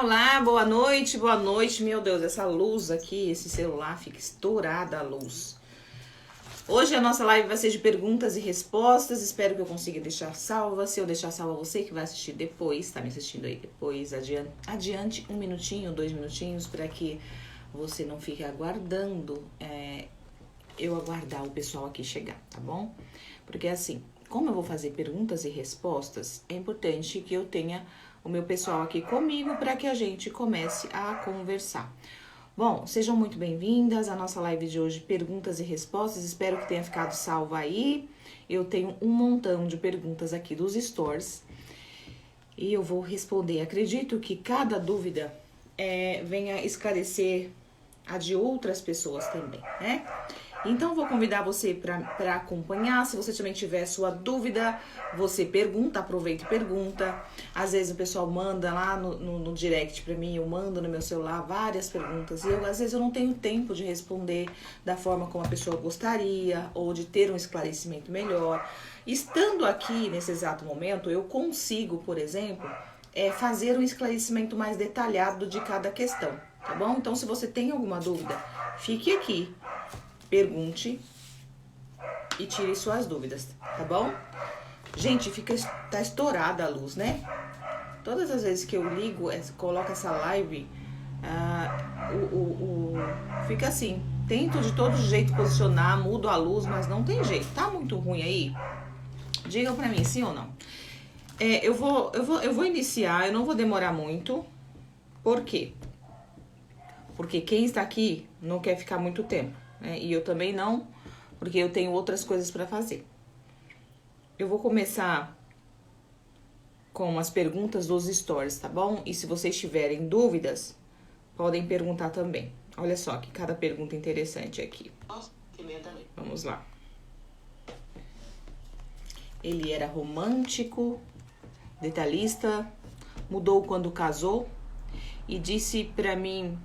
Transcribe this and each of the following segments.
Olá, boa noite, boa noite. Meu Deus, essa luz aqui, esse celular fica estourada a luz. Hoje a nossa live vai ser de perguntas e respostas. Espero que eu consiga deixar salva. Se eu deixar salva, você que vai assistir depois, tá me assistindo aí depois, adiante 1 minutinho, 2 minutinhos, para que você não fique aguardando eu aguardar o pessoal aqui chegar, tá bom? Porque assim, como eu vou fazer perguntas e respostas, é importante que eu tenha o meu pessoal aqui comigo para que a gente comece a conversar. Bom, sejam muito bem-vindas à nossa live de hoje, perguntas e respostas. Espero que tenha ficado salva aí. Eu tenho um montão de perguntas aqui dos stories e eu vou responder. Acredito que cada dúvida venha esclarecer a de outras pessoas também, né? Então, vou convidar você para acompanhar. Se você também tiver sua dúvida, você pergunta, aproveita e pergunta. Às vezes o pessoal manda lá no direct para mim, eu mando no meu celular várias perguntas. E às vezes eu não tenho tempo de responder da forma como a pessoa gostaria ou de ter um esclarecimento melhor. Estando aqui nesse exato momento, eu consigo, por exemplo, fazer um esclarecimento mais detalhado de cada questão, tá bom? Então, se você tem alguma dúvida, fique aqui. Pergunte e tire suas dúvidas, tá bom? Gente, tá estourada a luz, né? Todas as vezes que eu ligo, coloco essa live, fica assim. Tento de todo jeito posicionar, mudo a luz, mas não tem jeito. Tá muito ruim aí? Digam pra mim, sim ou não? Eu vou iniciar, eu não vou demorar muito. Por quê? Porque quem está aqui não quer ficar muito tempo. E eu também não, porque eu tenho outras coisas para fazer. Eu vou começar com as perguntas dos stories, tá bom? E se vocês tiverem dúvidas, podem perguntar também. Olha só que cada pergunta interessante aqui. Vamos lá. Ele era romântico, detalhista, mudou quando casou e disse pra mim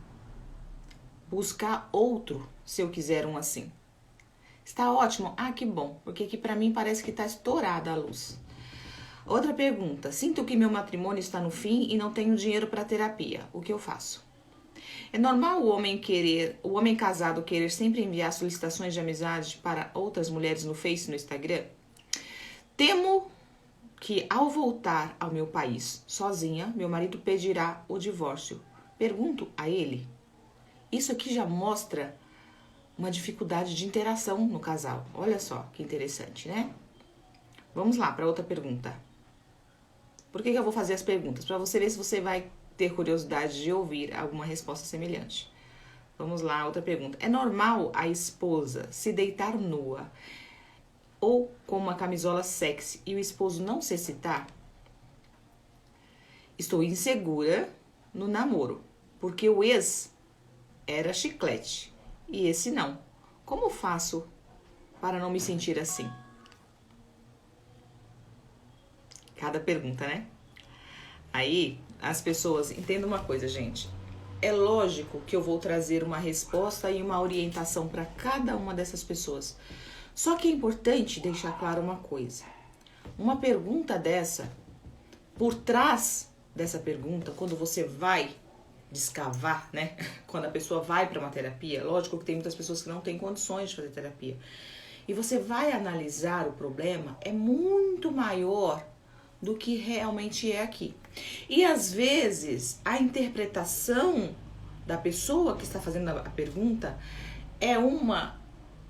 buscar outro se eu quiser um assim. Está ótimo? Ah, que bom, porque aqui pra mim parece que tá estourada a luz. Outra pergunta. Sinto que meu matrimônio está no fim e não tenho dinheiro para terapia. O que eu faço? É normal o homem casado querer sempre enviar solicitações de amizade para outras mulheres no Face e no Instagram? Temo que ao voltar ao meu país sozinha, meu marido pedirá o divórcio. Pergunto a ele. Isso aqui já mostra uma dificuldade de interação no casal. Olha só que interessante, né? Vamos lá para outra pergunta. Por que eu vou fazer as perguntas? Para você ver se você vai ter curiosidade de ouvir alguma resposta semelhante. Vamos lá, outra pergunta. É normal a esposa se deitar nua ou com uma camisola sexy e o esposo não se excitar? Estou insegura no namoro, porque o ex era chiclete e esse não. Como faço para não me sentir assim? Cada pergunta, né? Aí, as pessoas... Entenda uma coisa, gente. É lógico que eu vou trazer uma resposta e uma orientação para cada uma dessas pessoas. Só que é importante deixar claro uma coisa. Uma pergunta dessa, por trás dessa pergunta, quando você vai descavar, né? Quando a pessoa vai para uma terapia, lógico que tem muitas pessoas que não têm condições de fazer terapia. E você vai analisar o problema, é muito maior do que realmente é aqui. E às vezes a interpretação da pessoa que está fazendo a pergunta é uma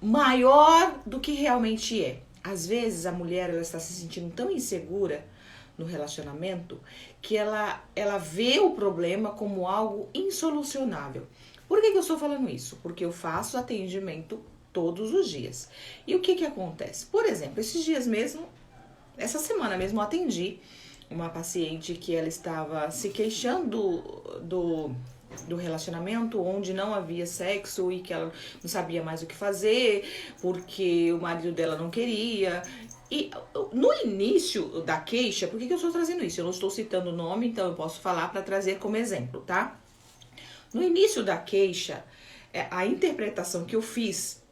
maior do que realmente é. Às vezes a mulher ela está se sentindo tão insegura no relacionamento que ela vê o problema como algo insolucionável. Por que eu estou falando isso? Porque eu faço atendimento todos os dias. E o que acontece? Por exemplo, esses dias mesmo, essa semana mesmo, eu atendi uma paciente que ela estava se queixando do relacionamento onde não havia sexo e que ela não sabia mais o que fazer porque o marido dela não queria. E no início da queixa, por que eu estou trazendo isso? Eu não estou citando o nome, então eu posso falar para trazer como exemplo, tá? No início da queixa, a interpretação que eu fiz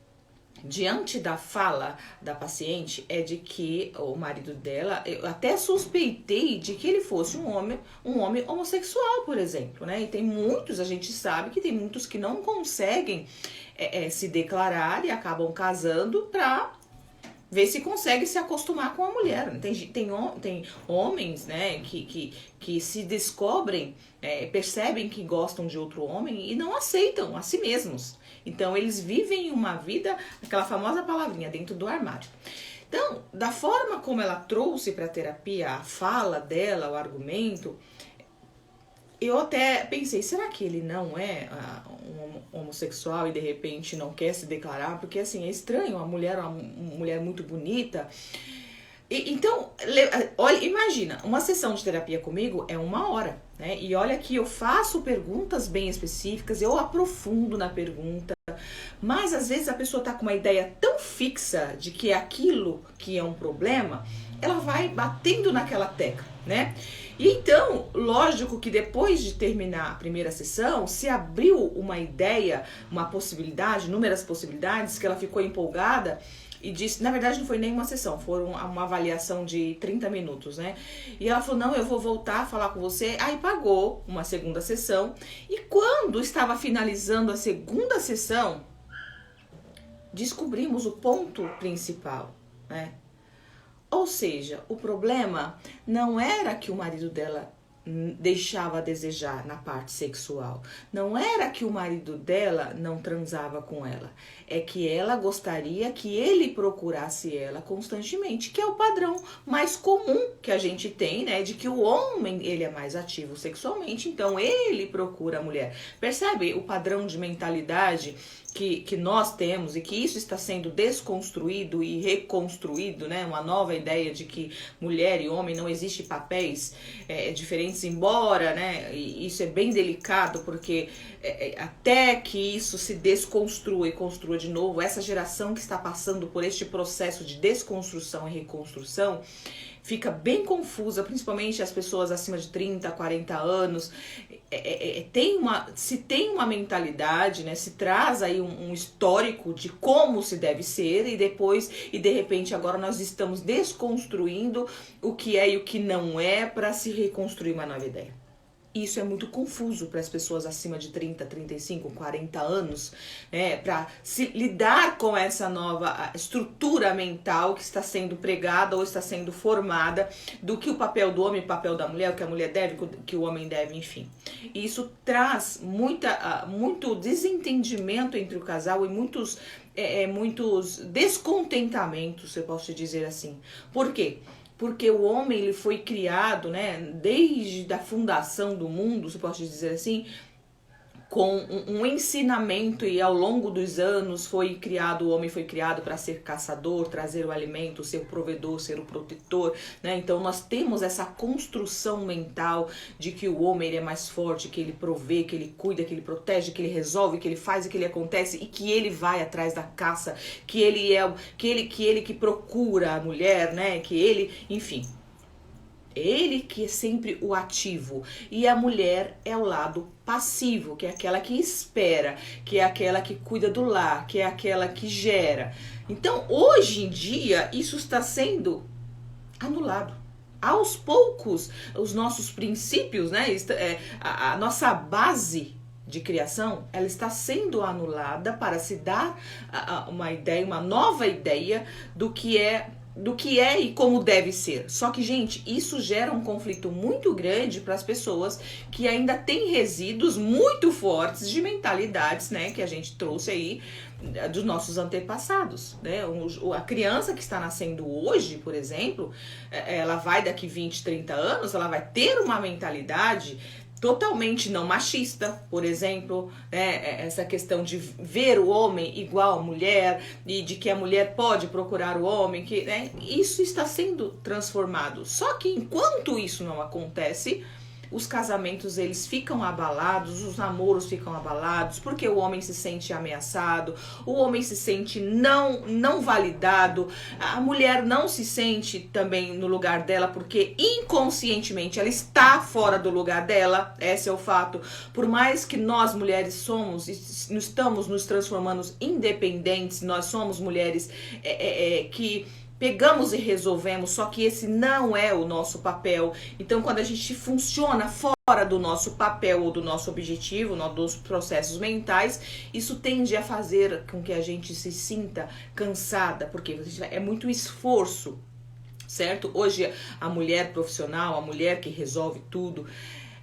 diante da fala da paciente é de que o marido dela, eu até suspeitei de que ele fosse um homem homossexual, por exemplo, né? E tem muitos, a gente sabe que tem muitos que não conseguem se declarar e acabam casando pra ver se consegue se acostumar com a mulher. Tem homens, né, que se descobrem, percebem que gostam de outro homem e não aceitam a si mesmos. Então, eles vivem uma vida, aquela famosa palavrinha, dentro do armário. Então, da forma como ela trouxe para a terapia a fala dela, o argumento, eu até pensei, será que ele não é um homossexual e de repente não quer se declarar? Porque assim, é estranho, uma mulher muito bonita. Então, olha, imagina, uma sessão de terapia comigo é 1 hora, né? E olha que eu faço perguntas bem específicas, eu aprofundo na pergunta, mas às vezes a pessoa tá com uma ideia tão fixa de que é aquilo que é um problema, ela vai batendo naquela tecla, né? E então, lógico que depois de terminar a primeira sessão, se abriu uma ideia, uma possibilidade, inúmeras possibilidades, que ela ficou empolgada e disse, na verdade não foi nem uma sessão, foi uma avaliação de 30 minutos, né? E ela falou, não, eu vou voltar a falar com você. Aí pagou uma segunda sessão e quando estava finalizando a segunda sessão, descobrimos o ponto principal, né? Ou seja, o problema não era que o marido dela deixava a desejar na parte sexual. Não era que o marido dela não transava com ela. É que ela gostaria que ele procurasse ela constantemente, que é o padrão mais comum que a gente tem, né? De que o homem, ele é mais ativo sexualmente, então ele procura a mulher. Percebe o padrão de mentalidade que nós temos e que isso está sendo desconstruído e reconstruído, né? Uma nova ideia de que mulher e homem não existem papéis diferentes, embora, né? E isso é bem delicado porque até que isso se desconstrua e construa de novo, essa geração que está passando por este processo de desconstrução e reconstrução fica bem confusa, principalmente as pessoas acima de 30, 40 anos. Se tem uma mentalidade, né? Se traz aí um histórico de como se deve ser e de repente agora nós estamos desconstruindo o que é e o que não é para se reconstruir uma nova ideia. Isso é muito confuso para as pessoas acima de 30, 35, 40 anos, né? Para se lidar com essa nova estrutura mental que está sendo pregada ou está sendo formada do que o papel do homem, o papel da mulher, o que a mulher deve, o que o homem deve, enfim. E isso traz muito desentendimento entre o casal e muitos descontentamentos, eu posso te dizer assim. Por quê? Porque o homem, ele foi criado, né, desde a fundação do mundo, se pode dizer assim, com um ensinamento, e ao longo dos anos o homem foi criado para ser caçador, trazer o alimento, ser o provedor, ser o protetor, né? Então nós temos essa construção mental de que o homem ele é mais forte, que ele provê, que ele cuida, que ele protege, que ele resolve, que ele faz e que ele acontece e que ele vai atrás da caça, que ele é que procura a mulher, né? Que ele, enfim, ele que é sempre o ativo e a mulher é o lado passivo, que é aquela que espera, que é aquela que cuida do lar, que é aquela que gera. Então, hoje em dia, isso está sendo anulado. Aos poucos, os nossos princípios, né, a nossa base de criação, ela está sendo anulada para se dar uma nova ideia do que é e como deve ser. Só que, gente, isso gera um conflito muito grande para as pessoas que ainda têm resíduos muito fortes de mentalidades, né, que a gente trouxe aí dos nossos antepassados, né? A criança que está nascendo hoje, por exemplo, ela vai daqui 20, 30 anos, ela vai ter uma mentalidade totalmente não machista, por exemplo, né? Essa questão de ver o homem igual à mulher e de que a mulher pode procurar o homem, né? Isso está sendo transformado. Só que enquanto isso não acontece, os casamentos eles ficam abalados, os namoros ficam abalados, porque o homem se sente ameaçado, o homem se sente não validado, a mulher não se sente também no lugar dela, porque inconscientemente ela está fora do lugar dela, esse é o fato. Por mais que nós mulheres somos, estamos nos transformando independentes, nós somos mulheres que pegamos e resolvemos, só que esse não é o nosso papel. Então, quando a gente funciona fora do nosso papel ou do nosso objetivo, dos processos mentais, isso tende a fazer com que a gente se sinta cansada, porque é muito esforço, certo? Hoje, a mulher profissional, a mulher que resolve tudo,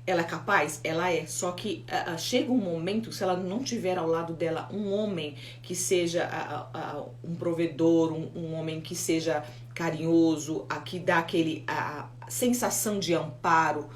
ela é capaz? Ela é. Só que chega um momento, se ela não tiver ao lado dela um homem que seja um provedor, um homem que seja carinhoso, que dá a sensação de amparo,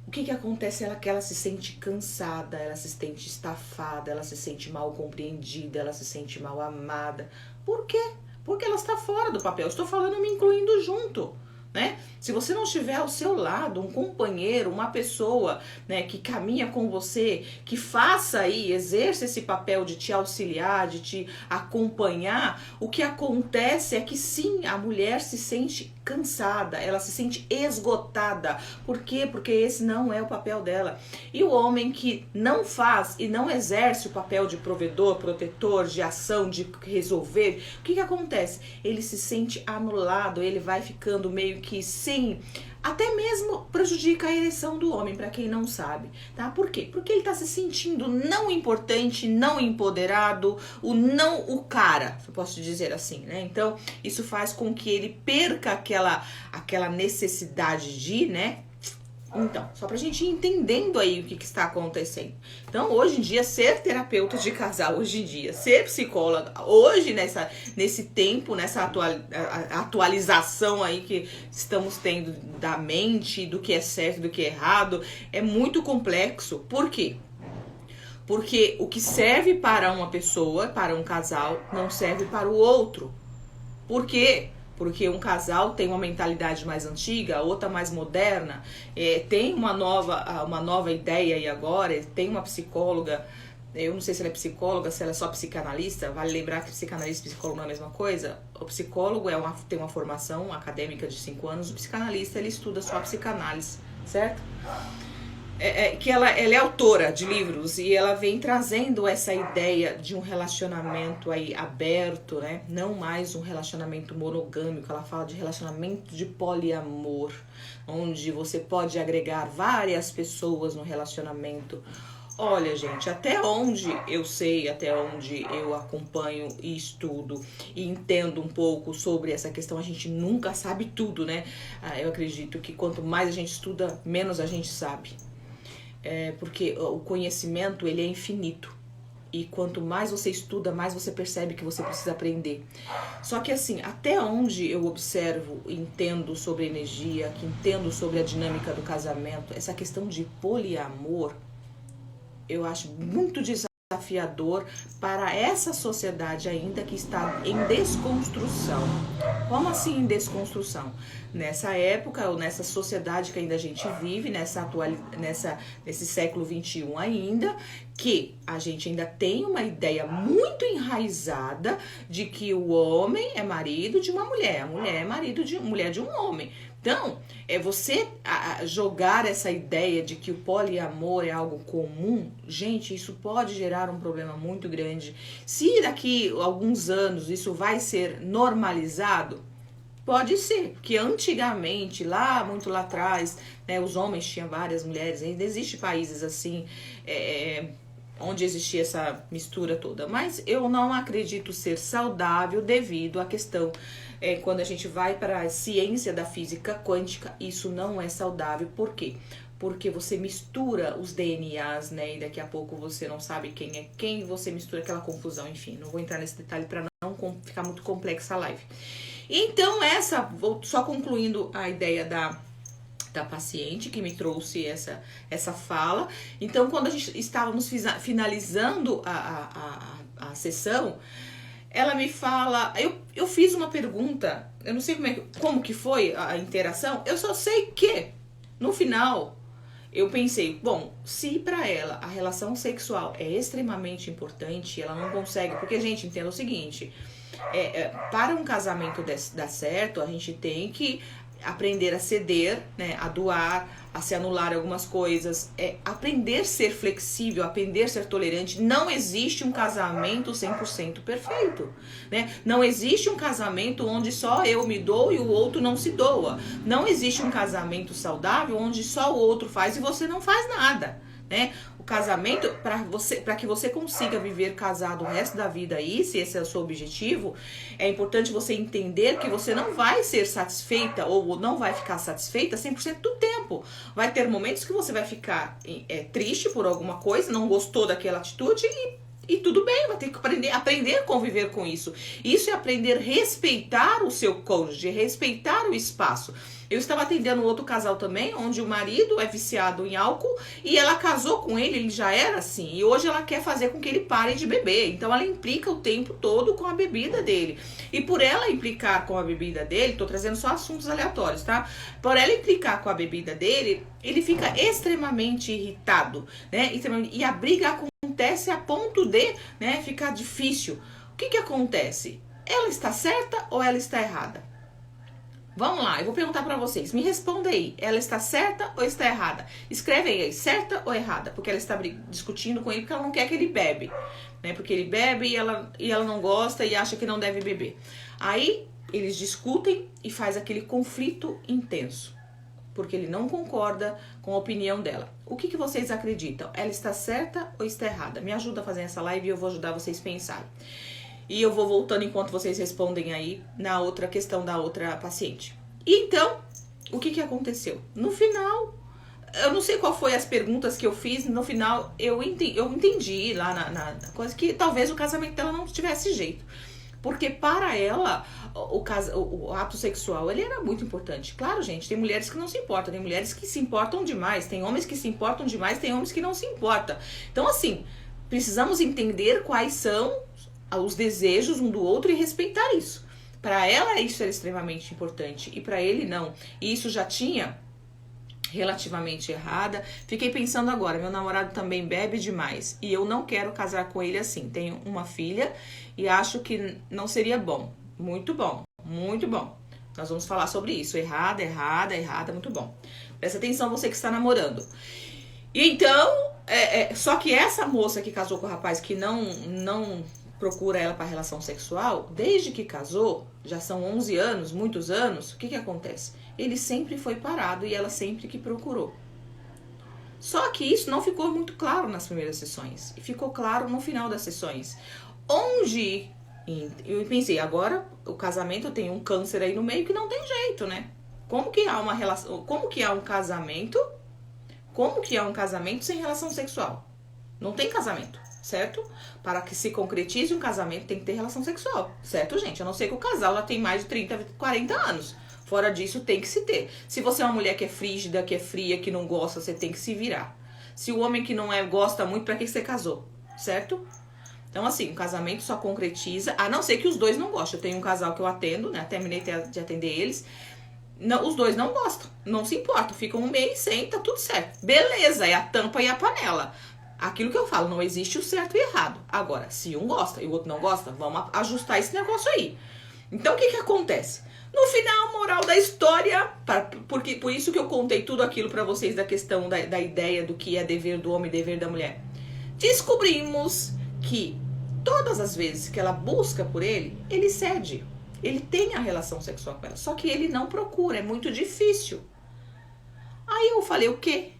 o que acontece? Ela se sente cansada, ela se sente estafada, ela se sente mal compreendida, ela se sente mal amada. Por quê? Porque ela está fora do papel. Eu estou falando me incluindo junto. Né? Se você não tiver ao seu lado um companheiro, uma pessoa, né, que caminha com você, que faça aí, exerça esse papel de te auxiliar, de te acompanhar, o que acontece é que sim, a mulher se sente cansada, ela se sente esgotada. Por quê? Porque esse não é o papel dela. E o homem que não faz e não exerce o papel de provedor, protetor, de ação, de resolver, o que acontece? Ele se sente anulado, ele vai ficando meio que sim, até mesmo prejudica a ereção do homem, para quem não sabe, tá? Por quê? Porque ele tá se sentindo não importante, não empoderado, o cara, se eu posso dizer assim, né? Então, isso faz com que ele perca aquela necessidade de, né? Então, só pra gente ir entendendo aí o que está acontecendo. Então, hoje em dia, ser terapeuta de casal, hoje em dia, ser psicóloga, hoje nesse tempo, nessa atualização aí que estamos tendo da mente, do que é certo, do que é errado, é muito complexo. Por quê? Porque o que serve para uma pessoa, para um casal, não serve para o outro. Por quê? Porque um casal tem uma mentalidade mais antiga, a outra mais moderna, tem uma nova ideia aí agora, tem uma psicóloga, eu não sei se ela é psicóloga, se ela é só psicanalista, vale lembrar que psicanalista e psicólogo não é a mesma coisa. O psicólogo tem uma formação acadêmica de 5 anos, o psicanalista ele estuda só a psicanálise, certo? Que ela é autora de livros e ela vem trazendo essa ideia de um relacionamento aí aberto, né? Não mais um relacionamento monogâmico, ela fala de relacionamento de poliamor, onde você pode agregar várias pessoas no relacionamento. Olha, gente, até onde eu sei, até onde eu acompanho e estudo e entendo um pouco sobre essa questão, a gente nunca sabe tudo, né? Eu acredito que quanto mais a gente estuda, menos a gente sabe. Porque o conhecimento ele é infinito e quanto mais você estuda, mais você percebe que você precisa aprender. Só que assim, até onde eu observo, entendo sobre energia, que entendo sobre a dinâmica do casamento, essa questão de poliamor, eu acho muito desafiador para essa sociedade ainda que está em desconstrução. Como assim em desconstrução? Nessa época, ou nessa sociedade que ainda a gente vive, nesse século XXI ainda, que a gente ainda tem uma ideia muito enraizada de que o homem é marido de uma mulher, a mulher é mulher de um homem. Então, você jogar essa ideia de que o poliamor é algo comum, gente, isso pode gerar um problema muito grande. Se daqui a alguns anos isso vai ser normalizado, pode ser, porque antigamente, muito lá atrás, né, os homens tinham várias mulheres, ainda existem países assim, onde existia essa mistura toda, mas eu não acredito ser saudável devido à questão, quando a gente vai para a ciência da física quântica, isso não é saudável. Por quê? Porque você mistura os DNAs, né, e daqui a pouco você não sabe quem é quem, você mistura aquela confusão, enfim, não vou entrar nesse detalhe para não ficar muito complexa a live. Então vou só concluindo a ideia da paciente que me trouxe essa fala. Então, quando a gente estávamos finalizando a sessão, ela me fala, eu fiz uma pergunta, eu não sei como que foi a interação, eu só sei que, no final, eu pensei, bom, se pra ela a relação sexual é extremamente importante, ela não consegue, porque, gente, entenda o seguinte, para um casamento dar certo, a gente tem que aprender a ceder, né, a doar, a se anular algumas coisas, aprender a ser flexível, aprender a ser tolerante. Não existe um casamento 100% perfeito, né? Não existe um casamento onde só eu me dou e o outro não se doa. Não existe um casamento saudável onde só o outro faz e você não faz nada, né? O casamento, para que você consiga viver casado o resto da vida aí, se esse é o seu objetivo, é importante você entender que você não vai ser satisfeita ou não vai ficar satisfeita 100% do tempo. Vai ter momentos que você vai ficar triste por alguma coisa, não gostou daquela atitude e tudo bem, vai ter que aprender a conviver com isso. Isso é aprender a respeitar o seu cônjuge, respeitar o espaço. Eu estava atendendo um outro casal também, onde o marido é viciado em álcool e ela casou com ele já era assim. E hoje ela quer fazer com que ele pare de beber. Então ela implica o tempo todo com a bebida dele. E por ela implicar com a bebida dele, tô trazendo só assuntos aleatórios, tá? Por ela implicar com a bebida dele, ele fica extremamente irritado, né? E a briga acontece a ponto de, né, ficar difícil. O que acontece? Ela está certa ou ela está errada? Vamos lá, eu vou perguntar pra vocês. Me responda aí, ela está certa ou está errada? Escreve aí, certa ou errada? Porque ela está discutindo com ele porque ela não quer que ele bebe, né? Porque ele bebe e ela não gosta e acha que não deve beber. Aí eles discutem e faz aquele conflito intenso, porque ele não concorda com a opinião dela. O que vocês acreditam? Ela está certa ou está errada? Me ajuda a fazer essa live e eu vou ajudar vocês a pensarem. E eu vou voltando enquanto vocês respondem aí na outra questão da outra paciente. E então, o que aconteceu? No final, eu não sei qual foi as perguntas que eu fiz, no final eu entendi lá na coisa que talvez o casamento dela não tivesse jeito. Porque para ela, o ato sexual, ele era muito importante. Claro, gente, tem mulheres que não se importam, tem mulheres que se importam demais, tem homens que se importam demais, tem homens que não se importam. Então, assim, precisamos entender quais são os desejos um do outro e respeitar isso. Para ela isso era extremamente importante e para ele não. E isso já tinha relativamente errada. Fiquei pensando agora, meu namorado também bebe demais e eu não quero casar com ele assim. Tenho uma filha e acho que não seria bom. Muito bom, muito bom. Nós vamos falar sobre isso. Errada, muito bom. Presta atenção você que está namorando. E então, só que essa moça que casou com o rapaz que não procura ela para relação sexual, desde que casou, já são 11 anos, muitos anos, o que acontece? Ele sempre foi parado e ela sempre que procurou. Só que isso não ficou muito claro nas primeiras sessões, e ficou claro no final das sessões. Onde eu pensei, agora o casamento tem um câncer aí no meio que não tem jeito, né? Como que há uma relação, como que há um casamento sem relação sexual? Não tem casamento, certo? Para que se concretize um casamento tem que ter relação sexual, certo, gente? A não ser que o casal já tem mais de 30, 40 anos. Fora disso, tem que se ter. Se você é uma mulher que é frígida, que é fria, que não gosta, você tem que se virar. Se o homem que não gosta muito, pra que você casou, certo? Então, assim, o casamento só concretiza, a não ser que os dois não gostem. Eu tenho um casal que eu atendo, né? Terminei de atender eles. Não, os dois não gostam, não se importam. Ficam um mês sem, tá tudo certo. Beleza, é a tampa e a panela. Aquilo que eu falo, não existe o certo e o errado. Agora, se um gosta e o outro não gosta, vamos ajustar esse negócio aí. Então, o que acontece? No final, moral da história, por isso que eu contei tudo aquilo pra vocês da questão da ideia do que é dever do homem e dever da mulher. Descobrimos que todas as vezes que ela busca por ele, ele cede. Ele tem a relação sexual com ela, só que ele não procura, é muito difícil. Aí eu falei, o quê?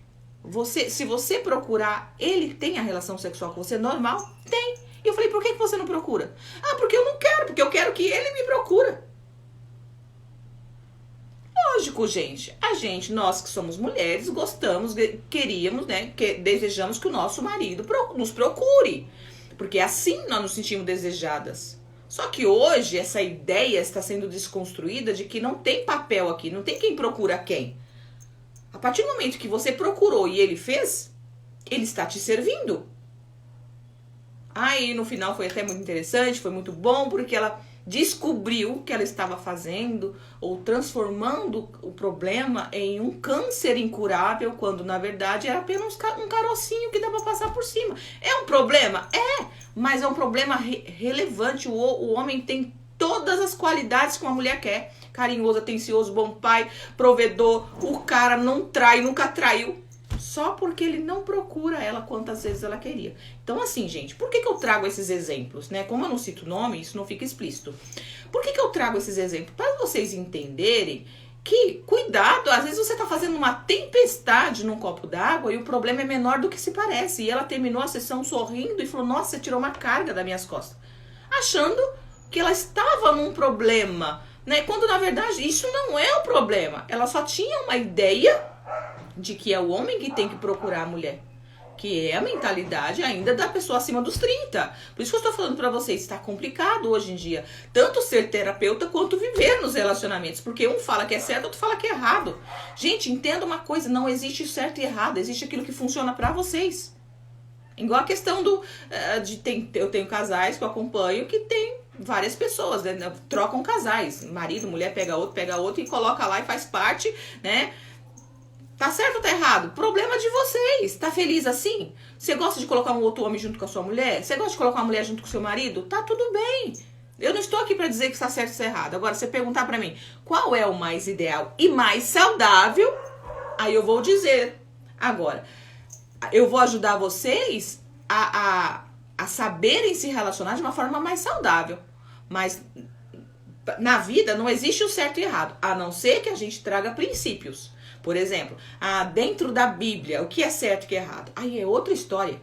Se você procurar, ele tem a relação sexual com você normal? Tem. E eu falei, por que você não procura? Ah, porque eu não quero, porque eu quero que ele me procura. Lógico, gente. Nós que somos mulheres, gostamos, queríamos, né, desejamos que o nosso marido nos procure. Porque assim nós nos sentimos desejadas. Só que hoje essa ideia está sendo desconstruída de que não tem papel aqui, não tem quem procura quem. A partir do momento que você procurou e ele fez, ele está te servindo. Aí no final foi até muito interessante, foi muito bom, porque ela descobriu que ela estava fazendo ou transformando o problema em um câncer incurável, quando na verdade era apenas um carocinho que dá para passar por cima. É um problema? É, mas é um problema relevante. O homem tem todas as qualidades que uma mulher quer: carinhoso, atencioso, bom pai, provedor. O cara não trai, nunca traiu, só porque ele não procura ela quantas vezes ela queria. Então, assim, gente, por que eu trago esses exemplos, né? Como eu não cito nome, isso não fica explícito. Por que eu trago esses exemplos? Para vocês entenderem que, cuidado, às vezes você tá fazendo uma tempestade num copo d'água e o problema é menor do que se parece. E ela terminou a sessão sorrindo e falou: nossa, você tirou uma carga das minhas costas. Achando que ela estava num problema, né? Quando, na verdade, isso não é o problema. Ela só tinha uma ideia de que é o homem que tem que procurar a mulher, que é a mentalidade ainda da pessoa acima dos 30. Por isso que eu estou falando para vocês, está complicado hoje em dia, tanto ser terapeuta quanto viver nos relacionamentos, porque um fala que é certo, outro fala que é errado. Gente, entenda uma coisa, não existe certo e errado, existe aquilo que funciona para vocês. Igual a questão eu tenho casais que eu acompanho que tem várias pessoas, né? Trocam casais, marido, mulher pega outro e coloca lá e faz parte, né? Tá certo ou tá errado? Problema de vocês. Tá feliz assim? Você gosta de colocar um outro homem junto com a sua mulher? Você gosta de colocar uma mulher junto com o seu marido? Tá tudo bem. Eu não estou aqui para dizer que está certo ou está errado. Agora, você perguntar para mim qual é o mais ideal e mais saudável, aí eu vou dizer. Agora, eu vou ajudar vocês a saberem se relacionar de uma forma mais saudável. Mas na vida não existe o certo e errado, a não ser que a gente traga princípios. Por exemplo, dentro da Bíblia, o que é certo e o que é errado? Aí é outra história,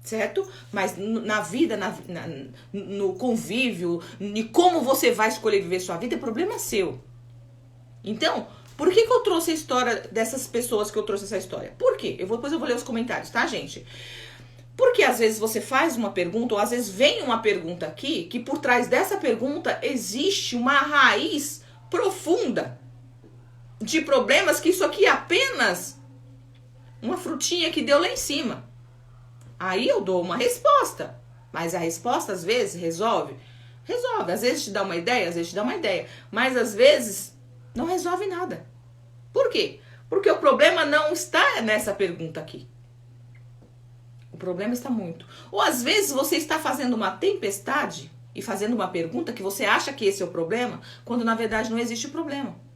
certo? Mas na vida, no convívio, e como você vai escolher viver sua vida, é problema seu. Então, por que eu trouxe a história dessas pessoas que eu trouxe essa história? Por quê? Depois eu vou ler os comentários, tá, gente? Porque às vezes você faz uma pergunta, ou às vezes vem uma pergunta aqui, que por trás dessa pergunta existe uma raiz profunda de problemas, que isso aqui é apenas uma frutinha que deu lá em cima. Aí eu dou uma resposta. Mas a resposta, às vezes, resolve. Resolve. Às vezes te dá uma ideia, às vezes te dá uma ideia. Mas, às vezes, não resolve nada. Por quê? Porque o problema não está nessa pergunta aqui. O problema está muito. Ou, às vezes, você está fazendo uma tempestade e fazendo uma pergunta que você acha que esse é o problema, quando, na verdade, não existe o problema.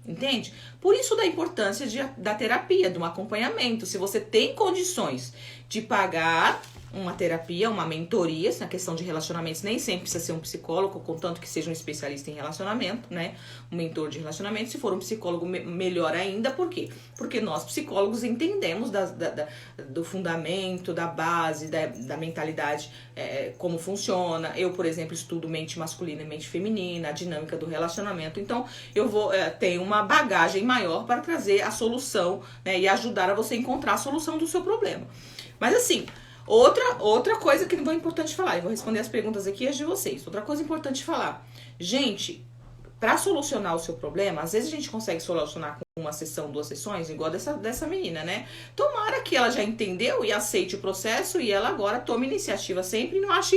Entende? Por isso da importância da terapia, de um acompanhamento. Se você tem condições de pagar uma terapia, uma mentoria, na questão de relacionamentos, nem sempre precisa ser um psicólogo, contanto que seja um especialista em relacionamento, né? Um mentor de relacionamento. Se for um psicólogo, melhor ainda. Por quê? Porque nós, psicólogos, entendemos do fundamento, da base, da mentalidade, como funciona. Eu, por exemplo, estudo mente masculina e mente feminina, a dinâmica do relacionamento. Então, eu vou ter uma bagagem maior para trazer a solução, né? E ajudar a você encontrar a solução do seu problema. Mas assim, outra coisa que é importante falar, eu vou responder as perguntas aqui as de vocês. Outra coisa importante falar, gente, para solucionar o seu problema, às vezes a gente consegue solucionar com uma sessão, 2 sessões, igual dessa menina, né? Tomara que ela já entendeu e aceite o processo e ela agora tome iniciativa sempre e não ache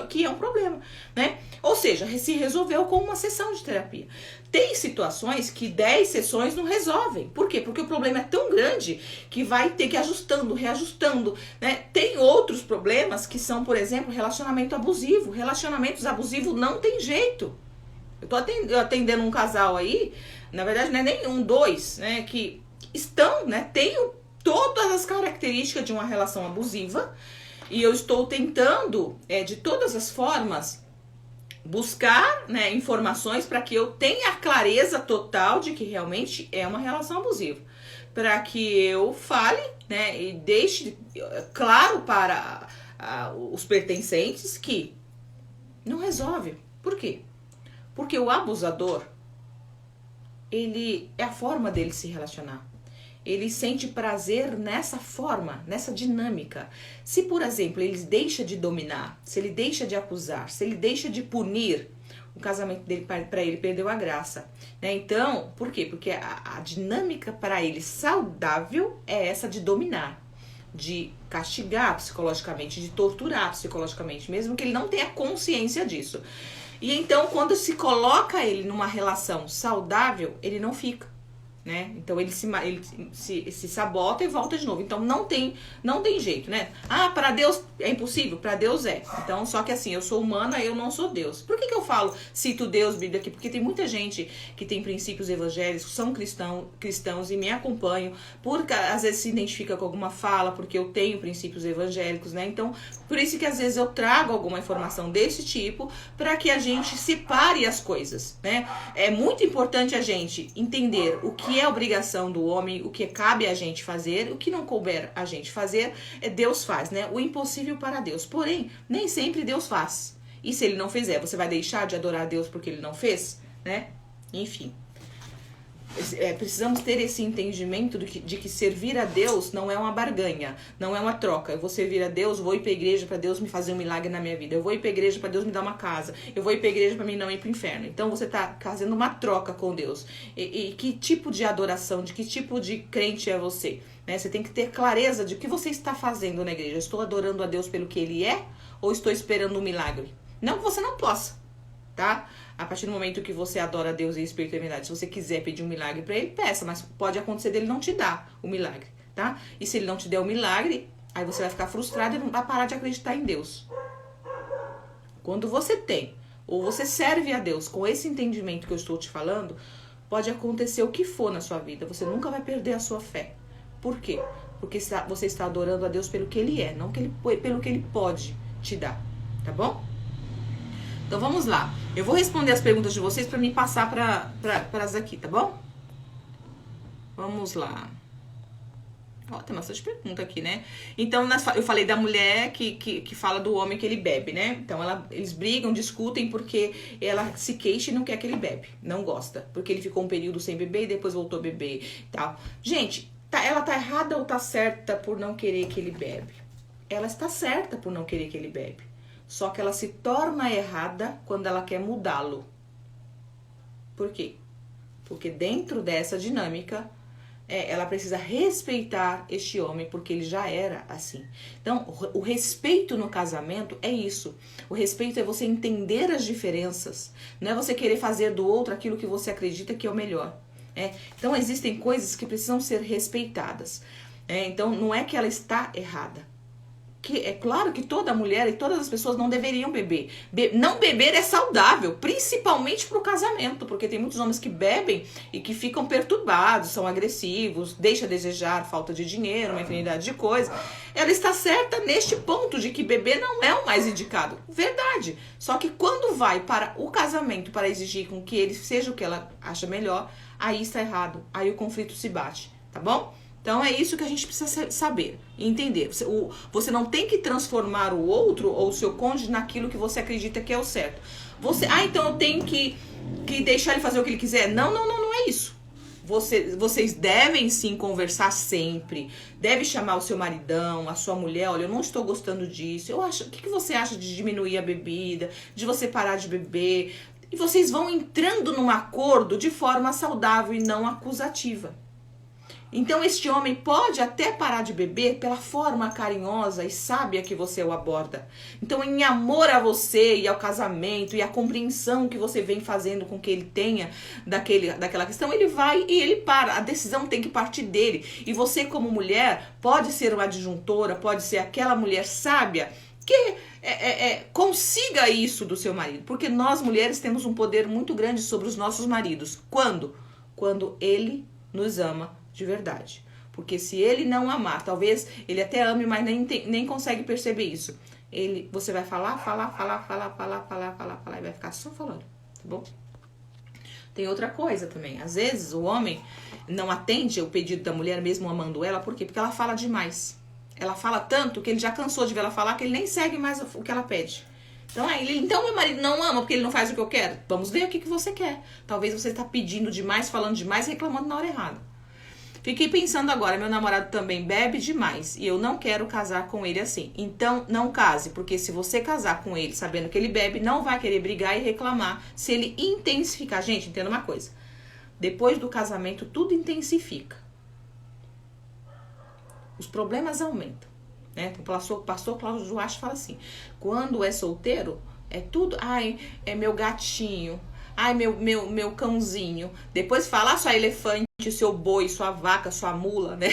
que é um problema, né? Ou seja, se resolveu com uma sessão de terapia. Tem situações que 10 sessões não resolvem. Por quê? Porque o problema é tão grande que vai ter que ir ajustando, reajustando, né? Tem outros problemas que são, por exemplo, relacionamento abusivo. Relacionamentos abusivos não tem jeito. Eu tô atendendo um casal aí, na verdade não é nem um, 2, né? Que estão, né? Tem todas as características de uma relação abusiva e eu estou tentando, de todas as formas, buscar, né, informações para que eu tenha a clareza total de que realmente é uma relação abusiva. Para que eu fale, né, e deixe claro para os pertencentes que não resolve. Por quê? Porque o abusador, ele é a forma dele se relacionar. Ele sente prazer nessa forma, nessa dinâmica. Se, por exemplo, ele deixa de dominar, se ele deixa de acusar, se ele deixa de punir, o casamento dele, para ele, perdeu a graça, né? Então, por quê? Porque a dinâmica para ele saudável é essa de dominar. de castigar psicologicamente, de torturar psicologicamente, mesmo que ele não tenha consciência disso. E então, quando se coloca ele numa relação saudável, ele não fica, né? Então ele se sabota e volta de novo. Então não tem jeito, né? Ah, para Deus é impossível? Para Deus é. Então, só que assim, eu sou humana, eu não sou Deus. Por que eu falo, cito Deus, Bíblia aqui? Porque tem muita gente que tem princípios evangélicos, são cristãos e me acompanham, porque às vezes se identifica com alguma fala, porque eu tenho princípios evangélicos, né? Então, por isso que às vezes eu trago alguma informação desse tipo, para que a gente separe as coisas, né? É muito importante a gente entender o que é obrigação do homem, o que cabe a gente fazer, o que não couber a gente fazer, Deus faz, né? O impossível para Deus. Porém, nem sempre Deus faz. E se ele não fizer, você vai deixar de adorar a Deus porque ele não fez, né? Enfim. Precisamos ter esse entendimento de que servir a Deus não é uma barganha, não é uma troca. Eu vou servir a Deus, vou ir pra igreja para Deus me fazer um milagre na minha vida. Eu vou ir pra igreja para Deus me dar uma casa. Eu vou ir pra igreja para mim não ir pro inferno. Então você tá fazendo uma troca com Deus. E que tipo de adoração, de que tipo de crente é você? Né? Você tem que ter clareza de o que você está fazendo na igreja. Estou adorando a Deus pelo que Ele é ou estou esperando um milagre? Não que você não possa, tá? A partir do momento que você adora a Deus e Espírito e verdade, se você quiser pedir um milagre pra ele, peça, mas pode acontecer dele não te dar o milagre, tá? E se ele não te der o milagre, aí você vai ficar frustrado e não vai parar de acreditar em Deus. Quando você tem, ou você serve a Deus com esse entendimento que eu estou te falando, pode acontecer o que for na sua vida, você nunca vai perder a sua fé. Por quê? Porque você está adorando a Deus pelo que Ele é, não pelo que Ele pode te dar, tá bom? Então vamos lá. Eu vou responder as perguntas de vocês para me passar para as aqui, tá bom? Vamos lá. Ó, tem bastante pergunta aqui, né? Então, eu falei da mulher que fala do homem que ele bebe, né? Então, eles brigam, discutem porque ela se queixa e não quer que ele bebe. Não gosta. Porque ele ficou um período sem beber e depois voltou a beber e tal. Gente, ela tá errada ou tá certa por não querer que ele bebe? Ela está certa por não querer que ele bebe. Só que ela se torna errada quando ela quer mudá-lo. Por quê? Porque dentro dessa dinâmica, ela precisa respeitar este homem, porque ele já era assim. Então, o respeito no casamento é isso. O respeito é você entender as diferenças. Não é você querer fazer do outro aquilo que você acredita que é o melhor. Então, existem coisas que precisam ser respeitadas. Então, não é que ela está errada. Que é claro que toda mulher e todas as pessoas não deveriam beber. Não beber é saudável, principalmente para o casamento, porque tem muitos homens que bebem e que ficam perturbados, são agressivos, deixa a desejar, falta de dinheiro, uma infinidade de coisas. Ela está certa neste ponto de que beber não é o mais indicado. Verdade. Só que quando vai para o casamento para exigir com que ele seja o que ela acha melhor, aí está errado. Aí o conflito se bate, tá bom? Então é isso que a gente precisa saber e entender. Você não tem que transformar o outro ou o seu cônjuge naquilo que você acredita que é o certo. Então eu tenho que deixar ele fazer o que ele quiser. Não é isso. Vocês devem sim conversar sempre. Deve chamar o seu maridão, a sua mulher. Olha, eu não estou gostando disso. O que você acha de diminuir a bebida? De você parar de beber? E vocês vão entrando num acordo de forma saudável e não acusativa. Então este homem pode até parar de beber pela forma carinhosa e sábia que você o aborda. Então em amor a você e ao casamento e a compreensão que você vem fazendo com que ele tenha daquela questão, ele vai e ele para. A decisão tem que partir dele. E você como mulher pode ser uma adjuntora, pode ser aquela mulher sábia que consiga isso do seu marido. Porque nós mulheres temos um poder muito grande sobre os nossos maridos. Quando? Quando ele nos ama de verdade. Porque se ele não amar, talvez ele até ame, mas nem consegue perceber isso. Você vai falar e vai ficar só falando, tá bom? Tem outra coisa também. Às vezes o homem não atende o pedido da mulher, mesmo amando ela. Por quê? Porque ela fala demais. Ela fala tanto que ele já cansou de ver ela falar que ele nem segue mais o que ela pede. Então meu marido não ama porque ele não faz o que eu quero. Vamos ver o que você quer. Talvez você está pedindo demais, falando demais, reclamando na hora errada. Fiquei pensando agora, meu namorado também bebe demais e eu não quero casar com ele assim. Então, não case, porque se você casar com ele sabendo que ele bebe, não vai querer brigar e reclamar se ele intensificar. Gente, entenda uma coisa. Depois do casamento, tudo intensifica. os problemas aumentam, né? O pastor Cláudio Duarte fala assim, quando é solteiro, é tudo, ai, é meu gatinho, ai, meu cãozinho. Depois fala, sua elefante, seu boi, sua vaca, sua mula, né?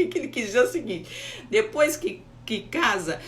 que ele quis dizer o seguinte, depois que casa,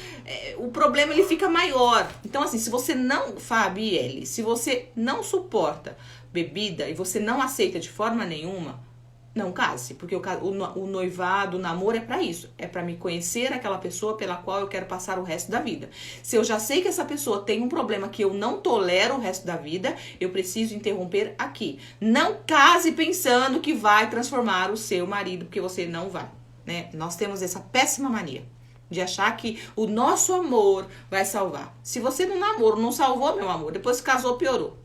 o problema ele fica maior. Então assim, se você não, Fábio e Eli, se você não suporta bebida e você não aceita de forma nenhuma, não case, porque o noivado, o namoro é pra isso, é pra me conhecer aquela pessoa pela qual eu quero passar o resto da vida. Se eu já sei que essa pessoa tem um problema que eu não tolero o resto da vida, eu preciso interromper aqui. Não case pensando que vai transformar o seu marido, porque você não vai, né? Nós temos essa péssima mania de achar que o nosso amor vai salvar. Se você no namoro não salvou, meu amor, depois que casou, piorou.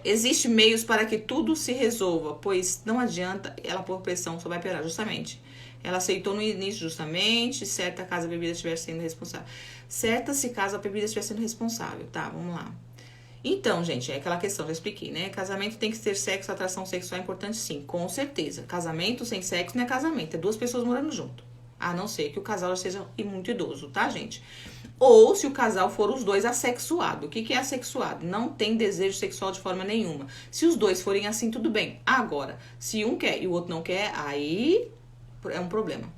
Existem meios para que tudo se resolva, pois não adianta ela pôr pressão, só vai piorar, justamente. Ela aceitou no início, justamente, certa caso a bebida estiver sendo responsável. Certa se caso a bebida estiver sendo responsável, tá? Vamos lá. Então, gente, é aquela questão, já expliquei, né? Casamento tem que ter sexo, atração sexual é importante sim, com certeza. Casamento sem sexo não é casamento, é duas pessoas morando junto. A não ser que o casal já seja muito idoso, tá, gente? Ou se o casal for os dois assexuado. O que é assexuado? Não tem desejo sexual de forma nenhuma. Se os dois forem assim, tudo bem. Agora, se um quer e o outro não quer, aí é um problema.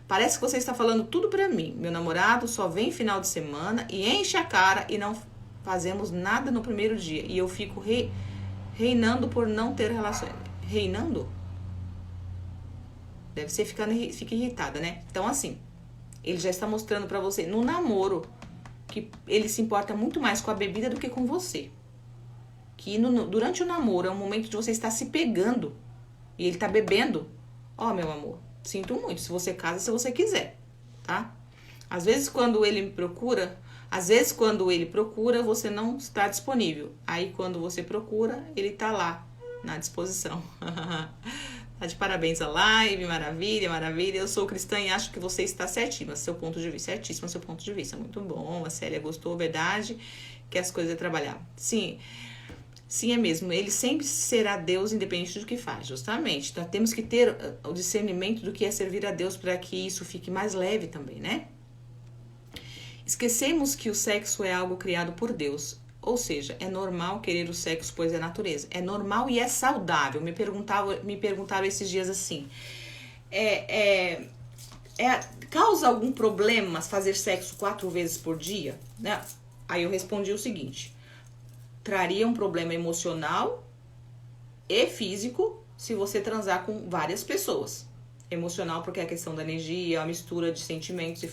Parece que você está falando tudo pra mim. Meu namorado só vem final de semana e enche a cara e não fazemos nada no primeiro dia. E eu fico reinando por não ter relações. Reinando? Deve ser fica irritada, né? Então, assim, ele já está mostrando pra você, no namoro, que ele se importa muito mais com a bebida do que com você. Que durante o namoro é um momento de você estar se pegando e ele tá bebendo. Ó, meu amor, sinto muito, se você casa se você quiser, tá? Às vezes quando ele procura, você não está disponível. Aí quando você procura, ele tá lá, na disposição. Tá de parabéns a live, maravilha, maravilha. Eu sou cristã e acho que você está certíssima, seu ponto de vista. Certíssima, seu ponto de vista. Muito bom, a Célia gostou, verdade, que as coisas é trabalhar. Sim, é mesmo. Ele sempre será Deus, independente do que faz, justamente. Então, temos que ter o discernimento do que é servir a Deus para que isso fique mais leve também, né? Esquecemos que o sexo é algo criado por Deus. Ou seja, é normal querer o sexo, pois é natureza. É normal e é saudável. Me perguntaram esses dias assim. Causa algum problema fazer sexo 4 vezes por dia? Né? Aí eu respondi o seguinte. Traria um problema emocional e físico se você transar com várias pessoas. Emocional porque é a questão da energia, a mistura de sentimentos e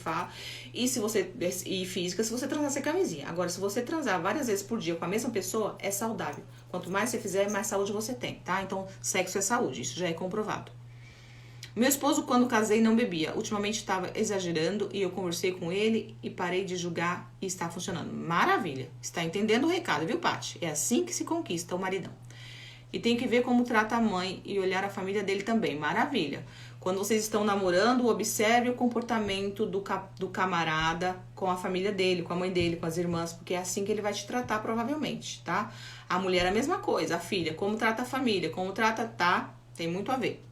física se você transar sem camisinha. Agora, se você transar várias vezes por dia com a mesma pessoa, é saudável. Quanto mais você fizer, mais saúde você tem, tá? Então, sexo é saúde, isso já é comprovado. Meu esposo, quando casei, não bebia. Ultimamente estava exagerando e eu conversei com ele e parei de julgar e está funcionando. Maravilha! Está entendendo o recado, viu, Paty? É assim que se conquista o maridão. E tem que ver como trata a mãe e olhar a família dele também. Maravilha! Quando vocês estão namorando, observe o comportamento do camarada com a família dele, com a mãe dele, com as irmãs, porque é assim que ele vai te tratar, provavelmente, tá? A mulher é a mesma coisa, a filha, como trata a família, como trata, tá? Tem muito a ver.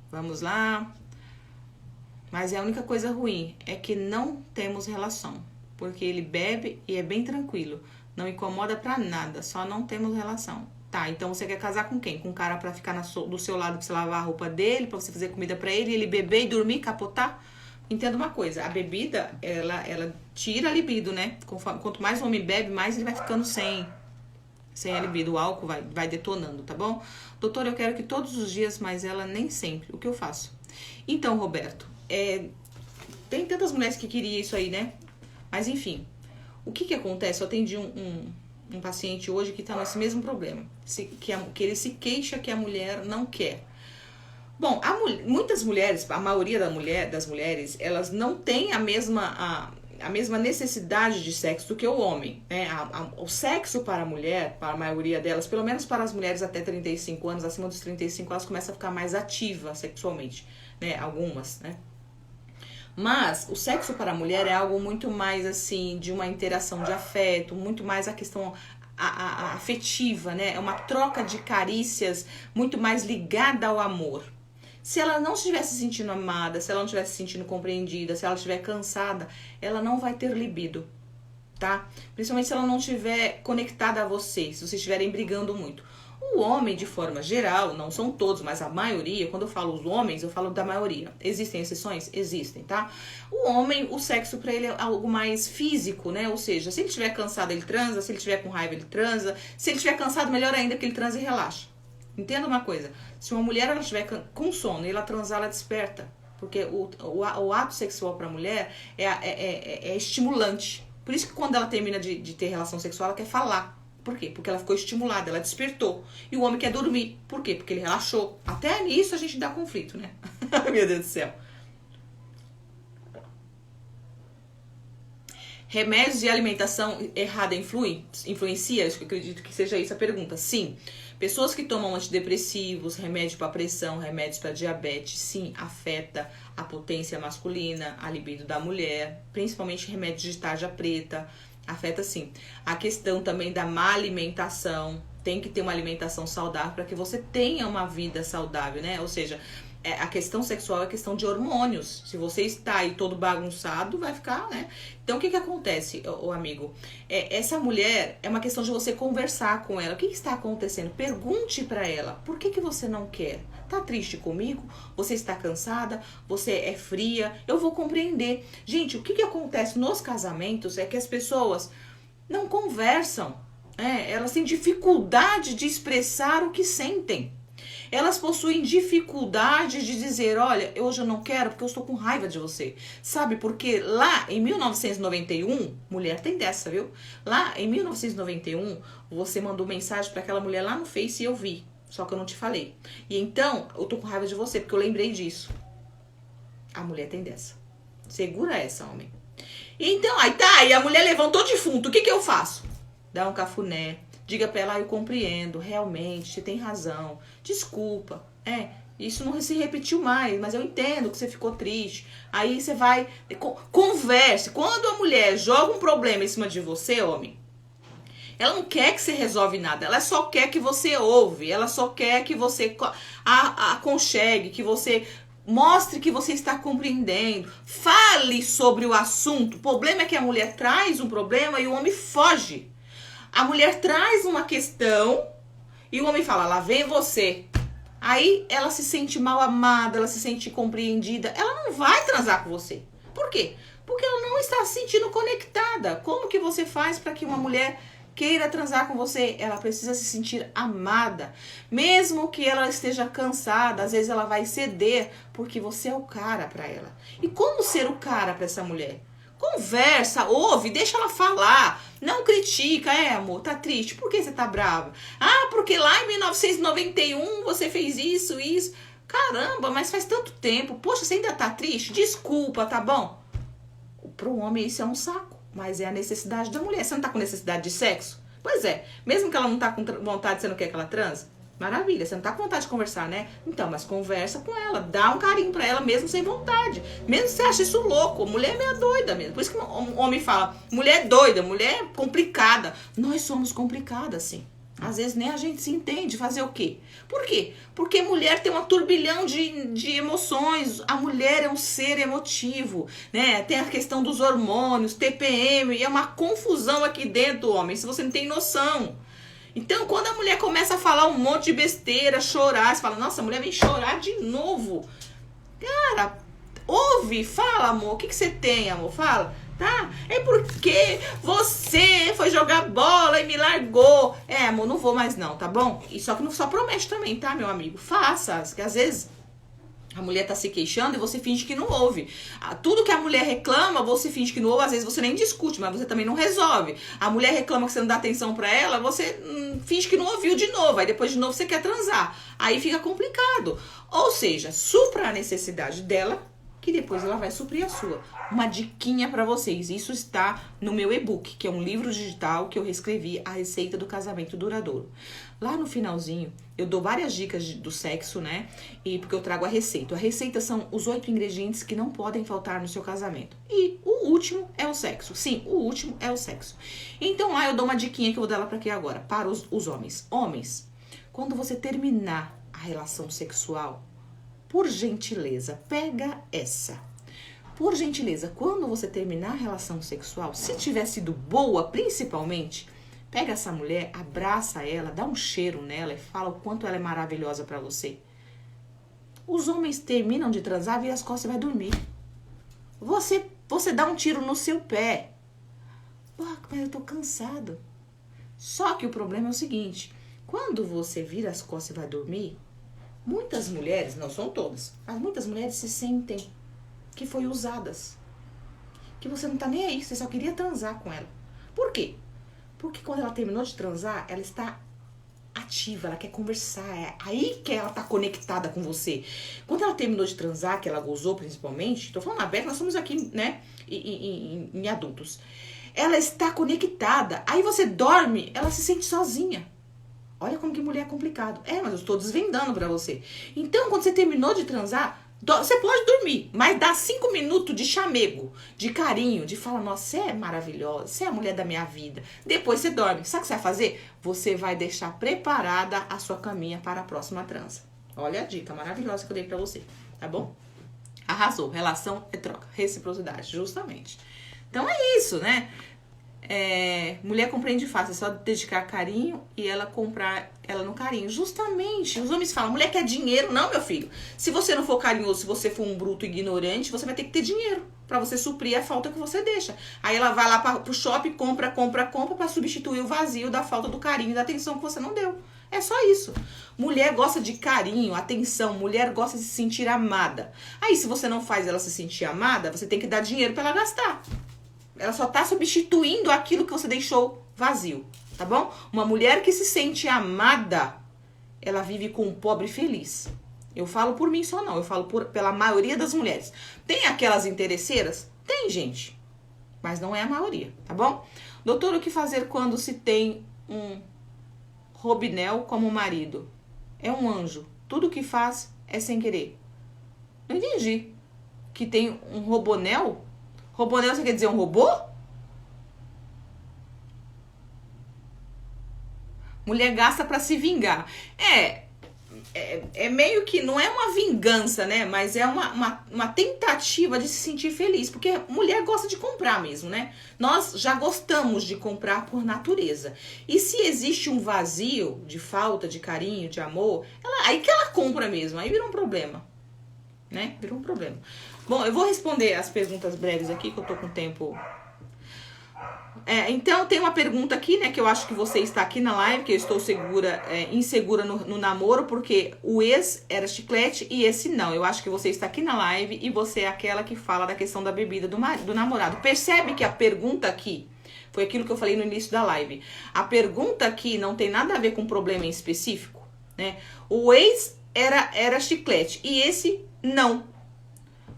Vamos lá. Mas a única coisa ruim é que não temos relação, porque ele bebe e é bem tranquilo, não incomoda pra nada, só não temos relação. Tá, então você quer casar com quem? Com um cara pra ficar do seu lado, pra você lavar a roupa dele, pra você fazer comida pra ele beber e dormir, capotar? Entenda uma coisa, a bebida, ela tira a libido, né? Quanto mais o homem bebe, mais ele vai ficando sem a libido. O álcool vai detonando, tá bom? Doutor, eu quero que todos os dias, mas ela nem sempre. O que eu faço? Então, Roberto, tem tantas mulheres que queriam isso aí, né? Mas enfim, o que acontece? Eu atendi um paciente hoje que está nesse mesmo problema, que ele se queixa que a mulher não quer. Bom, muitas mulheres, a maioria das mulheres, elas não têm a mesma necessidade de sexo do que o homem, né? O sexo para a mulher, para a maioria delas, pelo menos para as mulheres até 35 anos, acima dos 35, elas começam a ficar mais ativas sexualmente, né? Algumas, né? Mas o sexo para a mulher é algo muito mais assim, de uma interação de afeto, muito mais a questão afetiva, né? É uma troca de carícias muito mais ligada ao amor. Se ela não estiver se sentindo amada, se ela não estiver se sentindo compreendida, se ela estiver cansada, ela não vai ter libido, tá? Principalmente se ela não estiver conectada a você, se vocês estiverem brigando muito. O homem, de forma geral, não são todos, mas a maioria, quando eu falo os homens, eu falo da maioria. Existem exceções? Existem, tá? O homem, o sexo pra ele é algo mais físico, né? Ou seja, se ele estiver cansado, ele transa, se ele estiver com raiva, ele transa. Se ele estiver cansado, melhor ainda, que ele transa e relaxa. Entenda uma coisa, se uma mulher ela estiver com sono e ela transar, ela desperta. Porque o ato sexual pra mulher é estimulante. Por isso que quando ela termina de ter relação sexual, ela quer falar. Por quê? Porque ela ficou estimulada, ela despertou. E o homem quer dormir. Por quê? Porque ele relaxou. Até nisso a gente dá conflito, né? Meu Deus do céu. Remédios e alimentação errada influencia? Eu acredito que seja isso a pergunta. Sim. Pessoas que tomam antidepressivos, remédio para pressão, remédios para diabetes, sim, afeta a potência masculina, a libido da mulher, principalmente remédios de tarja preta. Afeta sim. A questão também da má alimentação. Tem que ter uma alimentação saudável para que você tenha uma vida saudável, né? Ou seja, a questão sexual é questão de hormônios. Se você está aí todo bagunçado, vai ficar, né? Então, o que acontece, o amigo? Essa mulher, é uma questão de você conversar com ela. O que está acontecendo? Pergunte para ela. Por que você não quer? Tá triste comigo? Você está cansada? Você é fria? Eu vou compreender. Gente, o que acontece nos casamentos é que as pessoas não conversam. Elas têm dificuldade de expressar o que sentem. Elas possuem dificuldade de dizer, olha, hoje eu não quero porque eu estou com raiva de você. Sabe, porque lá em 1991, mulher tem dessa, viu? Lá em 1991, você mandou mensagem para aquela mulher lá no Face e eu vi. Só que eu não te falei. E então, eu tô com raiva de você porque eu lembrei disso. A mulher tem dessa. Segura essa, homem. Então, aí a mulher levantou defunto. O que eu faço? Dá um cafuné. Diga pra ela, eu compreendo, realmente, você tem razão. Desculpa, isso não se repetiu mais, mas eu entendo que você ficou triste. Aí você vai, converse. Quando a mulher joga um problema em cima de você, homem, ela não quer que você resolve nada, ela só quer que você ouve, ela só quer que você aconchegue, que você mostre que você está compreendendo, fale sobre o assunto. O problema é que a mulher traz um problema e o homem foge. A mulher traz uma questão e o homem fala, lá vem você. Aí ela se sente mal amada, ela se sente compreendida. Ela não vai transar com você. Por quê? Porque ela não está se sentindo conectada. Como que você faz para que uma mulher queira transar com você? Ela precisa se sentir amada. Mesmo que ela esteja cansada, às vezes ela vai ceder porque você é o cara para ela. E como ser o cara para essa mulher? Conversa, ouve, deixa ela falar. Não critica, amor, tá triste. Por que você tá brava? Ah, porque lá em 1991 você fez isso. Caramba, mas faz tanto tempo. Poxa, você ainda tá triste? Desculpa, tá bom? Pro homem isso é um saco, mas é a necessidade da mulher. Você não tá com necessidade de sexo? Pois é, mesmo que ela não tá com vontade, você não quer que ela transe? Maravilha, você não tá com vontade de conversar, né? Então, mas conversa com ela, dá um carinho pra ela mesmo sem vontade. Mesmo se você acha isso louco, mulher é meio doida mesmo. Por isso que o homem fala, mulher é doida, mulher é complicada. Nós somos complicadas, sim. Às vezes nem a gente se entende. Fazer o quê? Por quê? Porque mulher tem um turbilhão de emoções. A mulher é um ser emotivo, né? Tem a questão dos hormônios, TPM, e é uma confusão aqui dentro, homem, se você não tem noção. Então, quando a mulher começa a falar um monte de besteira, chorar, você fala, nossa, a mulher vem chorar de novo. Cara, ouve, fala, amor, o que você tem, amor? Fala, tá? É porque você foi jogar bola e me largou. Amor, não vou mais não, tá bom? E só que não só promete também, tá, meu amigo? Faça, que às vezes a mulher tá se queixando e você finge que não ouve. Tudo que a mulher reclama, você finge que não ouve. Às vezes você nem discute, mas você também não resolve. A mulher reclama que você não dá atenção pra ela, você finge que não ouviu de novo. Aí depois de novo você quer transar. Aí fica complicado. Ou seja, supra a necessidade dela, que depois ela vai suprir a sua. Uma diquinha pra vocês. Isso está no meu e-book, que é um livro digital que eu reescrevi, A Receita do Casamento Duradouro. Lá no finalzinho, Eu dou várias dicas do sexo, né? E porque eu trago a receita. A receita são os 8 ingredientes que não podem faltar no seu casamento. E o último é o sexo. Sim, o último é o sexo. Então lá eu dou uma diquinha que eu vou dar lá pra aqui agora. Para os homens. Homens, quando você terminar a relação sexual, por gentileza, pega essa. Por gentileza, quando você terminar a relação sexual, se tiver sido boa, principalmente, pega essa mulher, abraça ela, dá um cheiro nela e fala o quanto ela é maravilhosa pra você. Os homens terminam de transar, vira as costas e vai dormir. Você dá um tiro no seu pé. Pô, mas eu tô cansado. Só que o problema é o seguinte, quando você vira as costas e vai dormir, muitas mulheres, não são todas, mas muitas mulheres se sentem que foi usadas. Que você não tá nem aí, você só queria transar com ela. Por quê? Porque quando ela terminou de transar, ela está ativa, ela quer conversar, é aí que ela tá conectada com você. Quando ela terminou de transar, que ela gozou principalmente, tô falando aberto, nós somos aqui, né, em adultos. Ela está conectada, aí você dorme, ela se sente sozinha. Olha como que mulher é complicado. Mas eu estou desvendando pra você. Então, quando você terminou de transar, você pode dormir, mas dá 5 minutos de chamego, de carinho, de falar, nossa, você é maravilhosa, você é a mulher da minha vida. Depois você dorme. Sabe o que você vai fazer? Você vai deixar preparada a sua caminha para a próxima transa. Olha a dica maravilhosa que eu dei pra você, tá bom? Arrasou. Relação é troca. Reciprocidade, justamente. Então é isso, né? Mulher compreende fácil, é só dedicar carinho e ela comprar ela no carinho. Justamente, os homens falam, mulher quer dinheiro. Não, meu filho, se você não for carinhoso, se você for um bruto ignorante, você vai ter que ter dinheiro pra você suprir a falta que você deixa. Aí ela vai lá pro shopping, compra pra substituir o vazio da falta do carinho e da atenção que você não deu. É só isso. Mulher gosta de carinho, atenção, mulher gosta de se sentir amada. Aí se você não faz ela se sentir amada, você tem que dar dinheiro pra ela gastar. Ela só tá substituindo aquilo que você deixou vazio, tá bom? Uma mulher que se sente amada, ela vive com um pobre feliz. Eu falo por mim só não, eu falo pela maioria das mulheres. Tem aquelas interesseiras? Tem, gente. Mas não é a maioria, tá bom? Doutor, o que fazer quando se tem um Robinel como marido? É um anjo. Tudo que faz é sem querer. Não entendi. Que tem um Robonel? Robonel, você quer dizer um robô? Mulher gasta pra se vingar. É meio que, não é uma vingança, né? Mas é uma tentativa de se sentir feliz. Porque mulher gosta de comprar mesmo, né? Nós já gostamos de comprar por natureza. E se existe um vazio de falta, de carinho, de amor, aí que ela compra mesmo. Aí vira um problema, né? Virou um problema. Bom, eu vou responder as perguntas breves aqui, que eu tô com tempo. Então, tem uma pergunta aqui, né, que eu acho que você está aqui na live, que eu estou insegura no namoro, porque o ex era chiclete e esse não. Eu acho que você está aqui na live e você é aquela que fala da questão da bebida do namorado. Percebe que a pergunta aqui foi aquilo que eu falei no início da live. A pergunta aqui não tem nada a ver com um problema em específico, né? O ex era chiclete e esse não.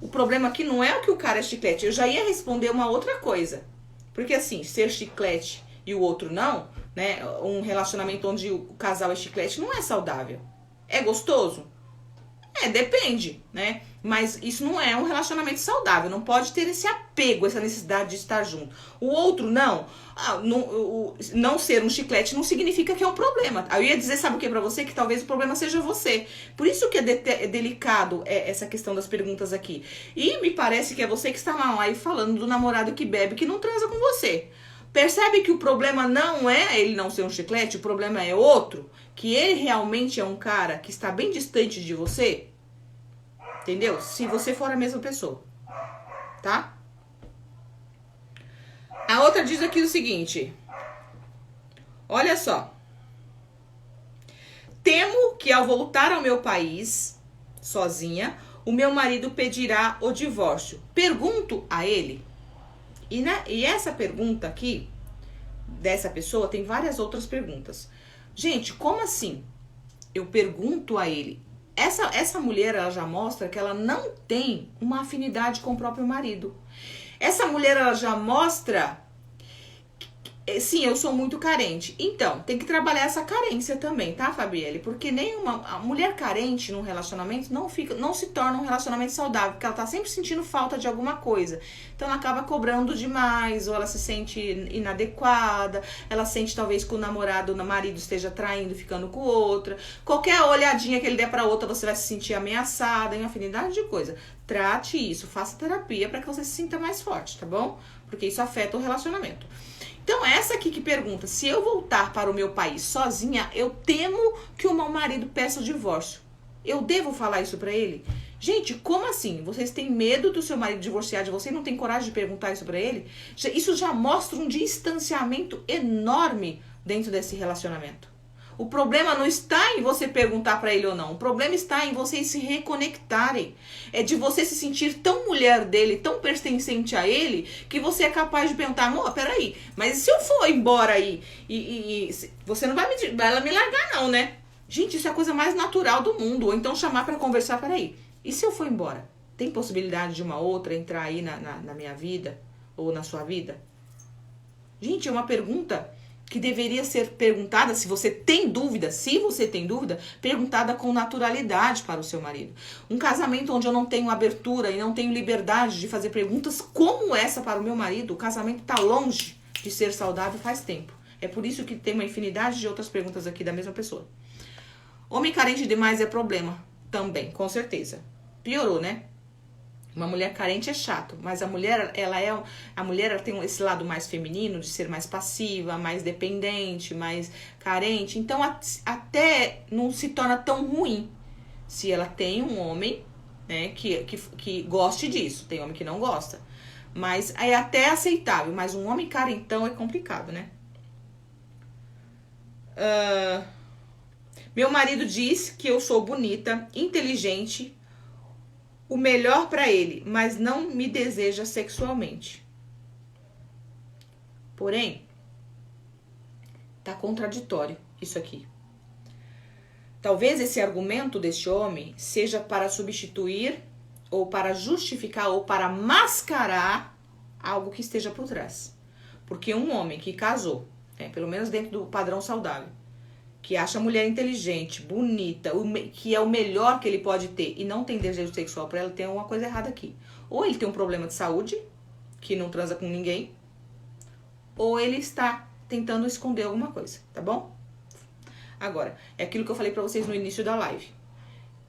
O problema aqui não é o que o cara é chiclete. Eu já ia responder uma outra coisa. Porque assim, ser chiclete e o outro não, né? Um relacionamento onde o casal é chiclete não é saudável. É gostoso? Depende, né? Mas isso não é um relacionamento saudável. Não pode ter esse apego, essa necessidade de estar junto. O outro não. Não ser um chiclete não significa que é um problema. Eu ia dizer, sabe o que pra você? Que talvez o problema seja você. Por isso que é delicado essa questão das perguntas aqui. E me parece que é você que está na live falando do namorado que bebe, que não transa com você. Percebe que o problema não é ele não ser um chiclete, o problema é outro? Que ele realmente é um cara que está bem distante de você? Entendeu? Se você for a mesma pessoa, tá? A outra diz aqui o seguinte. Olha só. Temo que ao voltar ao meu país, sozinha, o meu marido pedirá o divórcio. Pergunto a ele. E essa pergunta aqui, dessa pessoa, tem várias outras perguntas. Gente, como assim? Eu pergunto a ele. Essa mulher, ela já mostra que ela não tem uma afinidade com o próprio marido. Essa mulher, ela já mostra Sim, eu sou muito carente. Então, tem que trabalhar essa carência também, tá, Fabielle? Porque a mulher carente num relacionamento não se torna um relacionamento saudável, porque ela tá sempre sentindo falta de alguma coisa. Então ela acaba cobrando demais, ou ela se sente inadequada, ela sente talvez que o namorado ou o marido esteja traindo, ficando com outra. Qualquer olhadinha que ele der pra outra, você vai se sentir ameaçada, em uma afinidade de coisa. Trate isso, faça terapia para que você se sinta mais forte, tá bom? Porque isso afeta o relacionamento. Então, essa aqui que pergunta, se eu voltar para o meu país sozinha, eu temo que o meu marido peça o divórcio. Eu devo falar isso para ele? Gente, como assim? Vocês têm medo do seu marido divorciar de você e não tem coragem de perguntar isso para ele? Isso já mostra um distanciamento enorme dentro desse relacionamento. O problema não está em você perguntar para ele ou não. O problema está em vocês se reconectarem. É de você se sentir tão mulher dele, tão pertencente a ele, que você é capaz de perguntar, amor, peraí, mas se eu for embora aí e você não vai me largar não, né? Gente, isso é a coisa mais natural do mundo. Ou então chamar para conversar, peraí, e se eu for embora? Tem possibilidade de uma outra entrar aí na minha vida? Ou na sua vida? Gente, é uma pergunta que deveria ser perguntada, se você tem dúvida, perguntada com naturalidade para o seu marido. Um casamento onde eu não tenho abertura e não tenho liberdade de fazer perguntas como essa para o meu marido, o casamento está longe de ser saudável faz tempo. É por isso que tem uma infinidade de outras perguntas aqui da mesma pessoa. Homem carente demais é problema também, com certeza. Piorou, né? Uma mulher carente é chato, mas a mulher ela tem esse lado mais feminino, de ser mais passiva, mais dependente, mais carente. Então até não se torna tão ruim se ela tem um homem, né, que goste disso. Tem homem que não gosta, mas é até aceitável. Mas um homem carentão é complicado, né? Meu marido diz que eu sou bonita, inteligente, o melhor pra ele, mas não me deseja sexualmente. Porém, tá contraditório isso aqui. Talvez esse argumento deste homem seja para substituir, ou para justificar, ou para mascarar algo que esteja por trás. Porque um homem que casou, pelo menos dentro do padrão saudável, que acha a mulher inteligente, bonita, que é o melhor que ele pode ter e não tem desejo sexual por ela, tem alguma coisa errada aqui. Ou ele tem um problema de saúde, que não transa com ninguém, ou ele está tentando esconder alguma coisa, tá bom? Agora, é aquilo que eu falei pra vocês no início da live.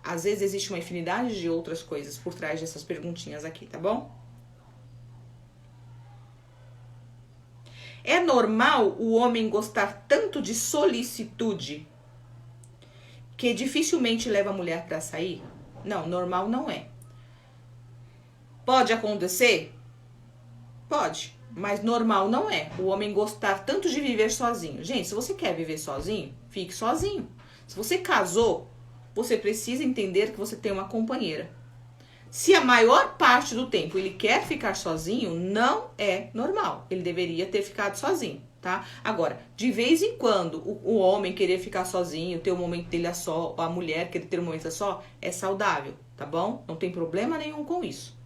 Às vezes existe uma infinidade de outras coisas por trás dessas perguntinhas aqui, tá bom? É normal o homem gostar tanto de solicitude que dificilmente leva a mulher para sair? Não, normal não é. Pode acontecer? Pode, mas normal não é. O homem gostar tanto de viver sozinho. Gente, se você quer viver sozinho, fique sozinho. Se você casou, você precisa entender que você tem uma companheira. Se a maior parte do tempo ele quer ficar sozinho, não é normal. Ele deveria ter ficado sozinho, tá? Agora, de vez em quando, o homem querer ficar sozinho, ter um momento dele a só, ou a mulher querer ter um momento a só, é saudável, tá bom? Não tem problema nenhum com isso.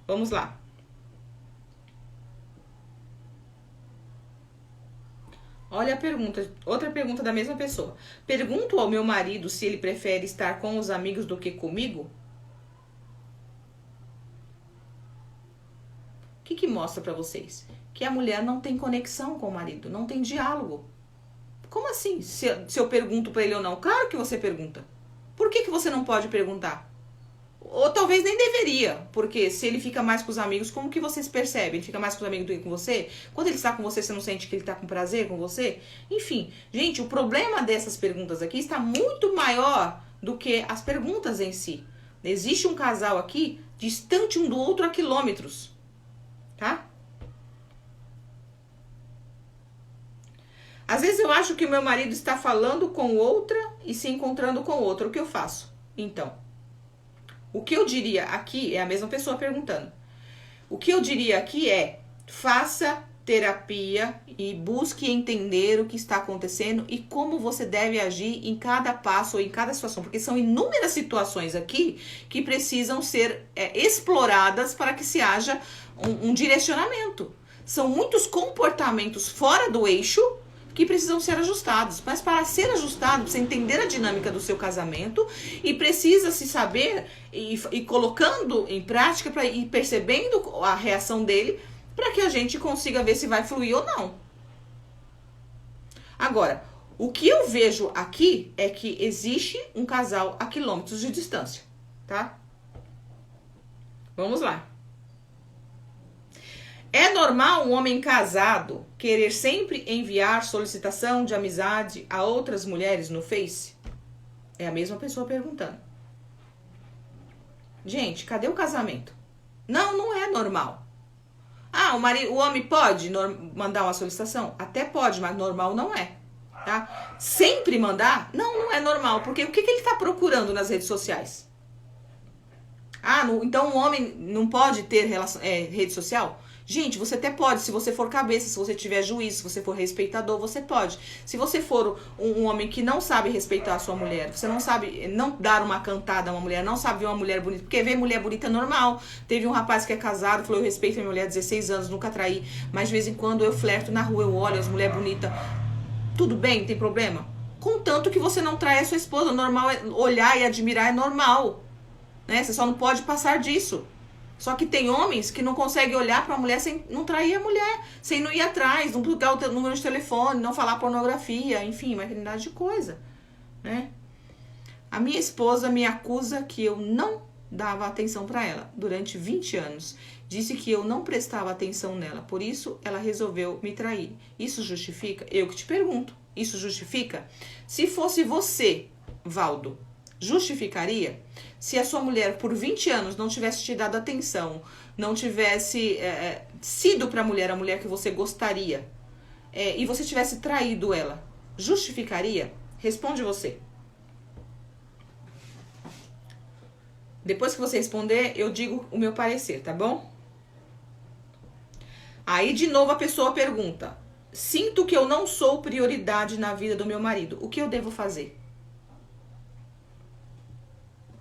Vamos lá. Olha a pergunta, outra pergunta da mesma pessoa. Pergunto ao meu marido se ele prefere estar com os amigos do que comigo? O que mostra pra vocês? Que a mulher não tem conexão com o marido, não tem diálogo. Como assim? Se eu pergunto pra ele ou não? Claro que você pergunta. Por que você não pode perguntar? Ou talvez nem deveria, porque se ele fica mais com os amigos, como que você se percebe? Ele fica mais com os amigos do que com você? Quando ele está com você, você não sente que ele está com prazer com você? Enfim, gente, o problema dessas perguntas aqui está muito maior do que as perguntas em si. Existe um casal aqui distante um do outro a quilômetros. Tá? Às vezes eu acho que o meu marido está falando com outra e se encontrando com outra. O que eu faço? Então, o que eu diria aqui, é a mesma pessoa perguntando. O que eu diria aqui é, faça terapia e busque entender o que está acontecendo e como você deve agir em cada passo ou em cada situação. Porque são inúmeras situações aqui que precisam ser exploradas para que se haja um direcionamento. São muitos comportamentos fora do eixo que precisam ser ajustados. Mas para ser ajustado, você entender a dinâmica do seu casamento e precisa se saber e colocando em prática para ir percebendo a reação dele para que a gente consiga ver se vai fluir ou não. Agora, o que eu vejo aqui é que existe um casal a quilômetros de distância, tá? Vamos lá. É normal um homem casado querer sempre enviar solicitação de amizade a outras mulheres no Face? É a mesma pessoa perguntando. Gente, cadê o casamento? Não, não é normal. Ah, o homem pode mandar uma solicitação? Até pode, mas normal não é, tá? Sempre mandar? Não, não é normal, porque o que ele está procurando nas redes sociais? Ah, então o homem não pode ter rede social? Gente, você até pode, se você for cabeça, se você tiver juízo, se você for respeitador, você pode. Se você for um homem que não sabe respeitar a sua mulher, você não sabe não dar uma cantada a uma mulher, não sabe ver uma mulher bonita, porque ver mulher bonita é normal. Teve um rapaz que é casado, falou, eu respeito a minha mulher, 16 anos, nunca traí, mas de vez em quando eu flerto na rua, eu olho as mulheres bonitas. Tudo bem, tem problema? Contanto que você não trai a sua esposa, normal é olhar e admirar, é normal. Né? Você só não pode passar disso. Só que tem homens que não conseguem olhar para a mulher sem não trair a mulher, sem não ir atrás, não plugar o número de telefone, não falar pornografia, enfim, uma infinidade de coisa, né? A minha esposa me acusa que eu não dava atenção para ela durante 20 anos. Disse que eu não prestava atenção nela, por isso ela resolveu me trair. Isso justifica? Eu que te pergunto. Isso justifica? Se fosse você, Valdo, justificaria? Se a sua mulher por 20 anos não tivesse te dado atenção, não tivesse sido para a mulher que você gostaria, e você tivesse traído ela, justificaria? Responde você. Depois que você responder, eu digo o meu parecer, tá bom? Aí de novo a pessoa pergunta: sinto que eu não sou prioridade na vida do meu marido, o que eu devo fazer?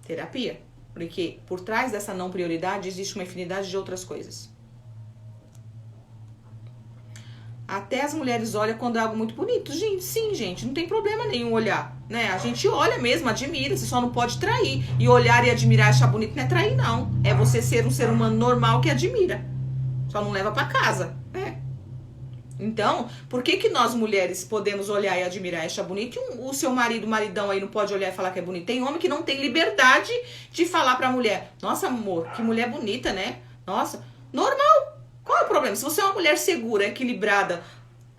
Terapia. Porque por trás dessa não prioridade existe uma infinidade de outras coisas. Até as mulheres olham quando é algo muito bonito. Gente, sim, gente, não tem problema nenhum olhar, né? A gente olha mesmo, admira, você só não pode trair. E olhar e admirar, achar bonito não é trair, não. É você ser um ser humano normal que admira. Só não leva pra casa, né? Então, por que nós mulheres podemos olhar e admirar e achar bonito e o seu maridão aí não pode olhar e falar que é bonito? Tem homem que não tem liberdade de falar pra mulher: nossa, amor, que mulher bonita, né? Nossa, normal. Qual é o problema? Se você é uma mulher segura, equilibrada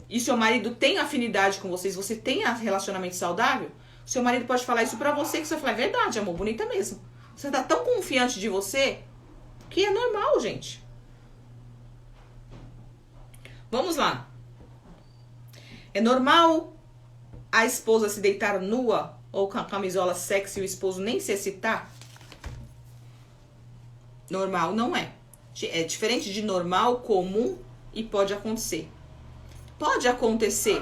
e seu marido tem afinidade com vocês, você tem relacionamento saudável, seu marido pode falar isso pra você que você vai falar: é verdade, amor, bonita mesmo. Você tá tão confiante de você que é normal, gente. Vamos lá. É normal a esposa se deitar nua ou com a camisola sexy e o esposo nem se excitar? Normal não é. É diferente de normal, comum e pode acontecer. Pode acontecer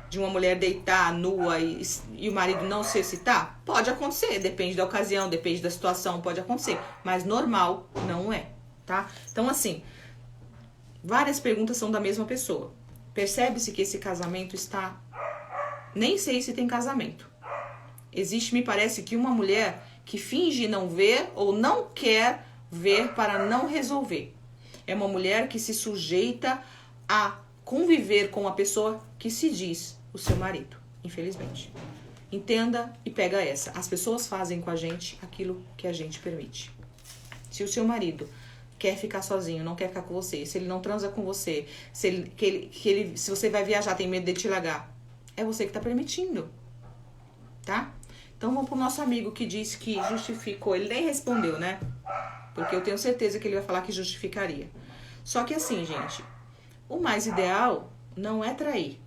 de uma mulher deitar nua e o marido não se excitar? Pode acontecer, depende da ocasião, depende da situação, pode acontecer. Mas normal não é, tá? Então assim, várias perguntas são da mesma pessoa. Percebe-se que esse casamento está... Nem sei se tem casamento. Existe, me parece, que uma mulher que finge não ver ou não quer ver para não resolver. É uma mulher que se sujeita a conviver com uma pessoa que se diz o seu marido, infelizmente. Entenda e pega essa. As pessoas fazem com a gente aquilo que a gente permite. Se o seu marido quer ficar sozinho, não quer ficar com você, se ele não transa com você, se você vai viajar, tem medo de te largar, é você que tá permitindo, tá? Então vamos pro nosso amigo que disse que justificou, ele nem respondeu, né? Porque eu tenho certeza que ele vai falar que justificaria. Só que assim, gente, o mais ideal não é trair.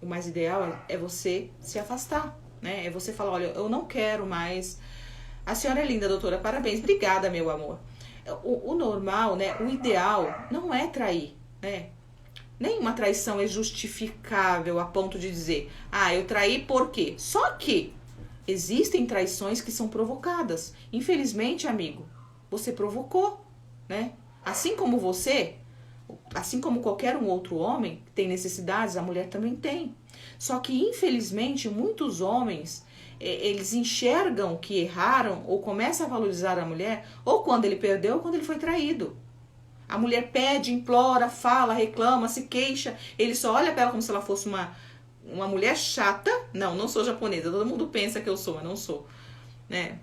O mais ideal é você se afastar, né? É você falar: olha, eu não quero mais. A senhora é linda, doutora, parabéns, obrigada, meu amor. O normal, né, o ideal não é trair, né? Nenhuma traição é justificável a ponto de dizer: ah, eu traí por quê? Só que existem traições que são provocadas. Infelizmente, amigo, você provocou, né? Assim como você, assim como qualquer um outro homem tem necessidades, a mulher também tem. Só que, infelizmente, muitos homens, eles enxergam que erraram ou começam a valorizar a mulher ou quando ele perdeu ou quando ele foi traído. A mulher pede, implora, fala, reclama, se queixa. Ele só olha para ela como se ela fosse uma mulher chata. Não, não sou japonesa. Todo mundo pensa que eu sou, mas não sou. Né?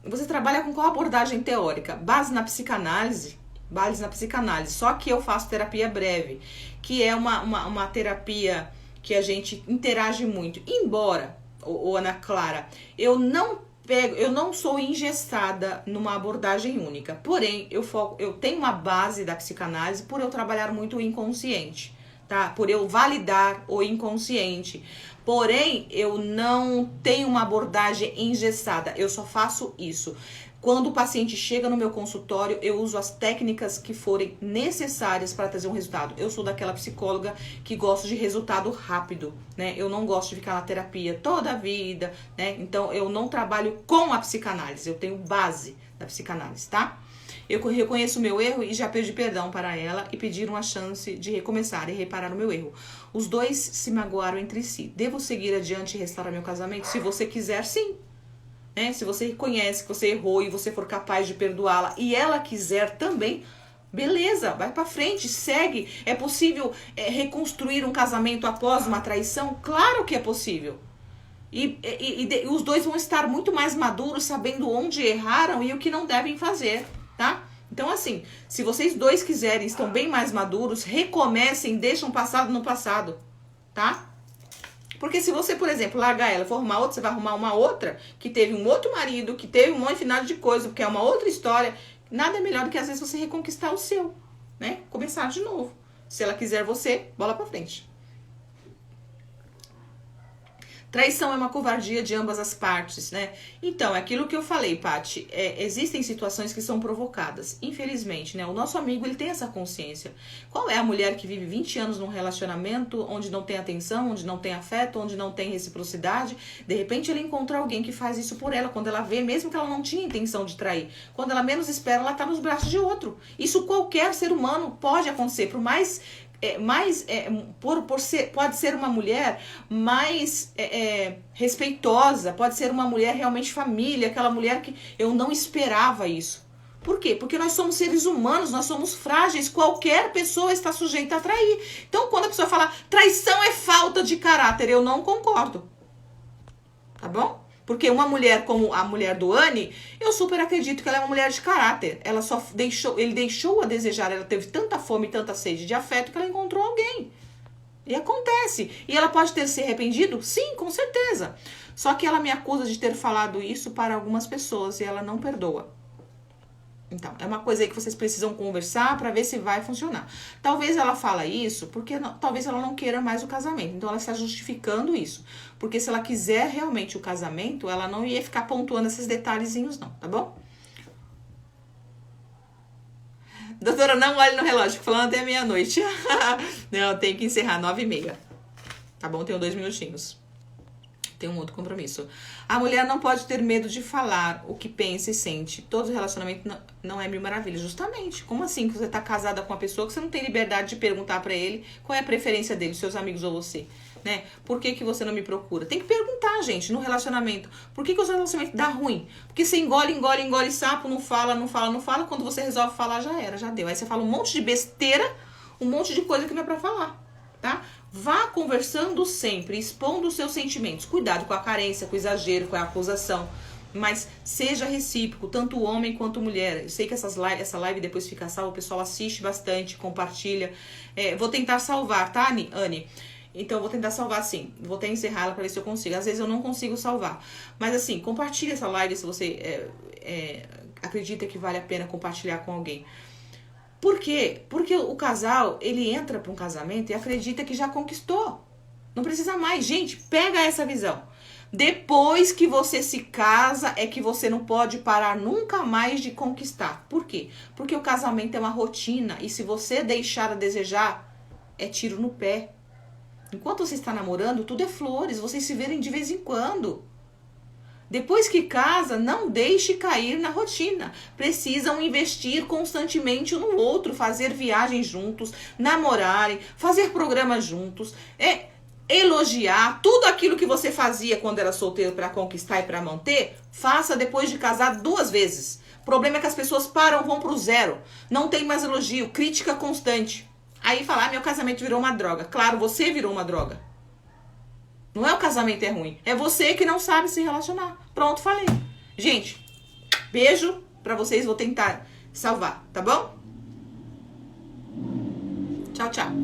Você trabalha com qual abordagem teórica? Base na psicanálise. Base na psicanálise. Só que eu faço terapia breve, que é uma terapia que a gente interage muito. Embora, Ana Clara, eu não sou engessada numa abordagem única. Porém, eu tenho uma base da psicanálise por eu trabalhar muito o inconsciente, tá? Por eu validar o inconsciente. Porém, eu não tenho uma abordagem engessada. Eu só faço isso. Quando o paciente chega no meu consultório, eu uso as técnicas que forem necessárias para trazer um resultado. Eu sou daquela psicóloga que gosta de resultado rápido, né? Eu não gosto de ficar na terapia toda a vida, né? Então, eu não trabalho com a psicanálise, eu tenho base da psicanálise, tá? Eu reconheço o meu erro e já pedi perdão para ela e pedir uma chance de recomeçar e reparar o meu erro. Os dois se magoaram entre si. Devo seguir adiante e restaurar meu casamento? Se você quiser, sim. Né? Se você reconhece que você errou e você for capaz de perdoá-la e ela quiser também, beleza, vai pra frente, segue. É possível reconstruir um casamento após uma traição? Claro que é possível. E os dois vão estar muito mais maduros, sabendo onde erraram e o que não devem fazer, tá? Então, assim, se vocês dois quiserem, estão bem mais maduros, recomecem, deixam o passado no passado, tá? Porque se você, por exemplo, largar ela e for arrumar outra, você vai arrumar uma outra que teve um outro marido, que teve um monte de coisa, porque é uma outra história. Nada melhor do que às vezes você reconquistar o seu, né? Começar de novo. Se ela quiser você, bola pra frente. Traição é uma covardia de ambas as partes, né? Então, é aquilo que eu falei, Paty. Existem situações que são provocadas. Infelizmente, né? O nosso amigo, ele tem essa consciência. Qual é a mulher que vive 20 anos num relacionamento onde não tem atenção, onde não tem afeto, onde não tem reciprocidade? De repente, ela encontra alguém que faz isso por ela. Quando ela vê, mesmo que ela não tinha intenção de trair. Quando ela menos espera, ela tá nos braços de outro. Isso qualquer ser humano pode acontecer. Por mais... pode ser uma mulher mais respeitosa, pode ser uma mulher realmente família, aquela mulher que eu não esperava isso. Por quê? Porque nós somos seres humanos, nós somos frágeis, qualquer pessoa está sujeita a trair. Então, quando a pessoa fala traição é falta de caráter, eu não concordo. Tá bom? Porque uma mulher como a mulher do Anne, eu super acredito que ela é uma mulher de caráter. Ela só ele deixou a desejar, ela teve tanta fome e tanta sede de afeto que ela encontrou alguém. E acontece. E ela pode ter se arrependido? Sim, com certeza. Só que ela me acusa de ter falado isso para algumas pessoas e ela não perdoa. Então, é uma coisa aí que vocês precisam conversar para ver se vai funcionar. Talvez ela fala isso porque talvez ela não queira mais o casamento. Então, ela está justificando isso. Porque se ela quiser realmente o casamento, ela não ia ficar pontuando esses detalhezinhos não, tá bom? Doutora, não olhe no relógio, falando até meia-noite. Não, eu tenho que encerrar 9h30. Tá bom? Tenho 2 minutinhos. Tem um outro compromisso. A mulher não pode ter medo de falar o que pensa e sente. Todo relacionamento não é mil maravilhas. Justamente. Como assim que você tá casada com uma pessoa que você não tem liberdade de perguntar pra ele qual é a preferência dele, seus amigos ou você? Né? Por que você não me procura? Tem que perguntar, gente, no relacionamento. Por que o seu relacionamento dá ruim? Porque você engole sapo, não fala. Quando você resolve falar, já era, já deu. Aí você fala um monte de besteira, um monte de coisa que não é pra falar, tá? Vá conversando sempre, expondo os seus sentimentos. Cuidado com a carência, com o exagero, com a acusação. Mas seja recíproco, tanto homem quanto mulher. Eu sei que essa live depois fica salva, o pessoal assiste bastante, compartilha. Vou tentar salvar, tá, Anne? Então, vou tentar salvar sim. Vou até encerrar ela pra ver se eu consigo. Às vezes eu não consigo salvar. Mas assim, compartilha essa live se você acredita que vale a pena compartilhar com alguém. Por quê? Porque o casal, ele entra para um casamento e acredita que já conquistou. Não precisa mais. Gente, pega essa visão. Depois que você se casa, é que você não pode parar nunca mais de conquistar. Por quê? Porque o casamento é uma rotina e se você deixar a desejar, é tiro no pé. Enquanto você está namorando, tudo é flores. Vocês se verem de vez em quando. Depois que casa, não deixe cair na rotina. Precisam investir constantemente um no outro, fazer viagens juntos, namorarem, fazer programas juntos, elogiar tudo aquilo que você fazia quando era solteiro para conquistar e para manter, faça depois de casar 2 vezes. O problema é que as pessoas param, vão pro zero. Não tem mais elogio, crítica constante. Aí falar, meu casamento virou uma droga. Claro, você virou uma droga. Não é o casamento é ruim, é você que não sabe se relacionar. Pronto, falei. Gente, beijo pra vocês, vou tentar salvar, tá bom? Tchau, tchau.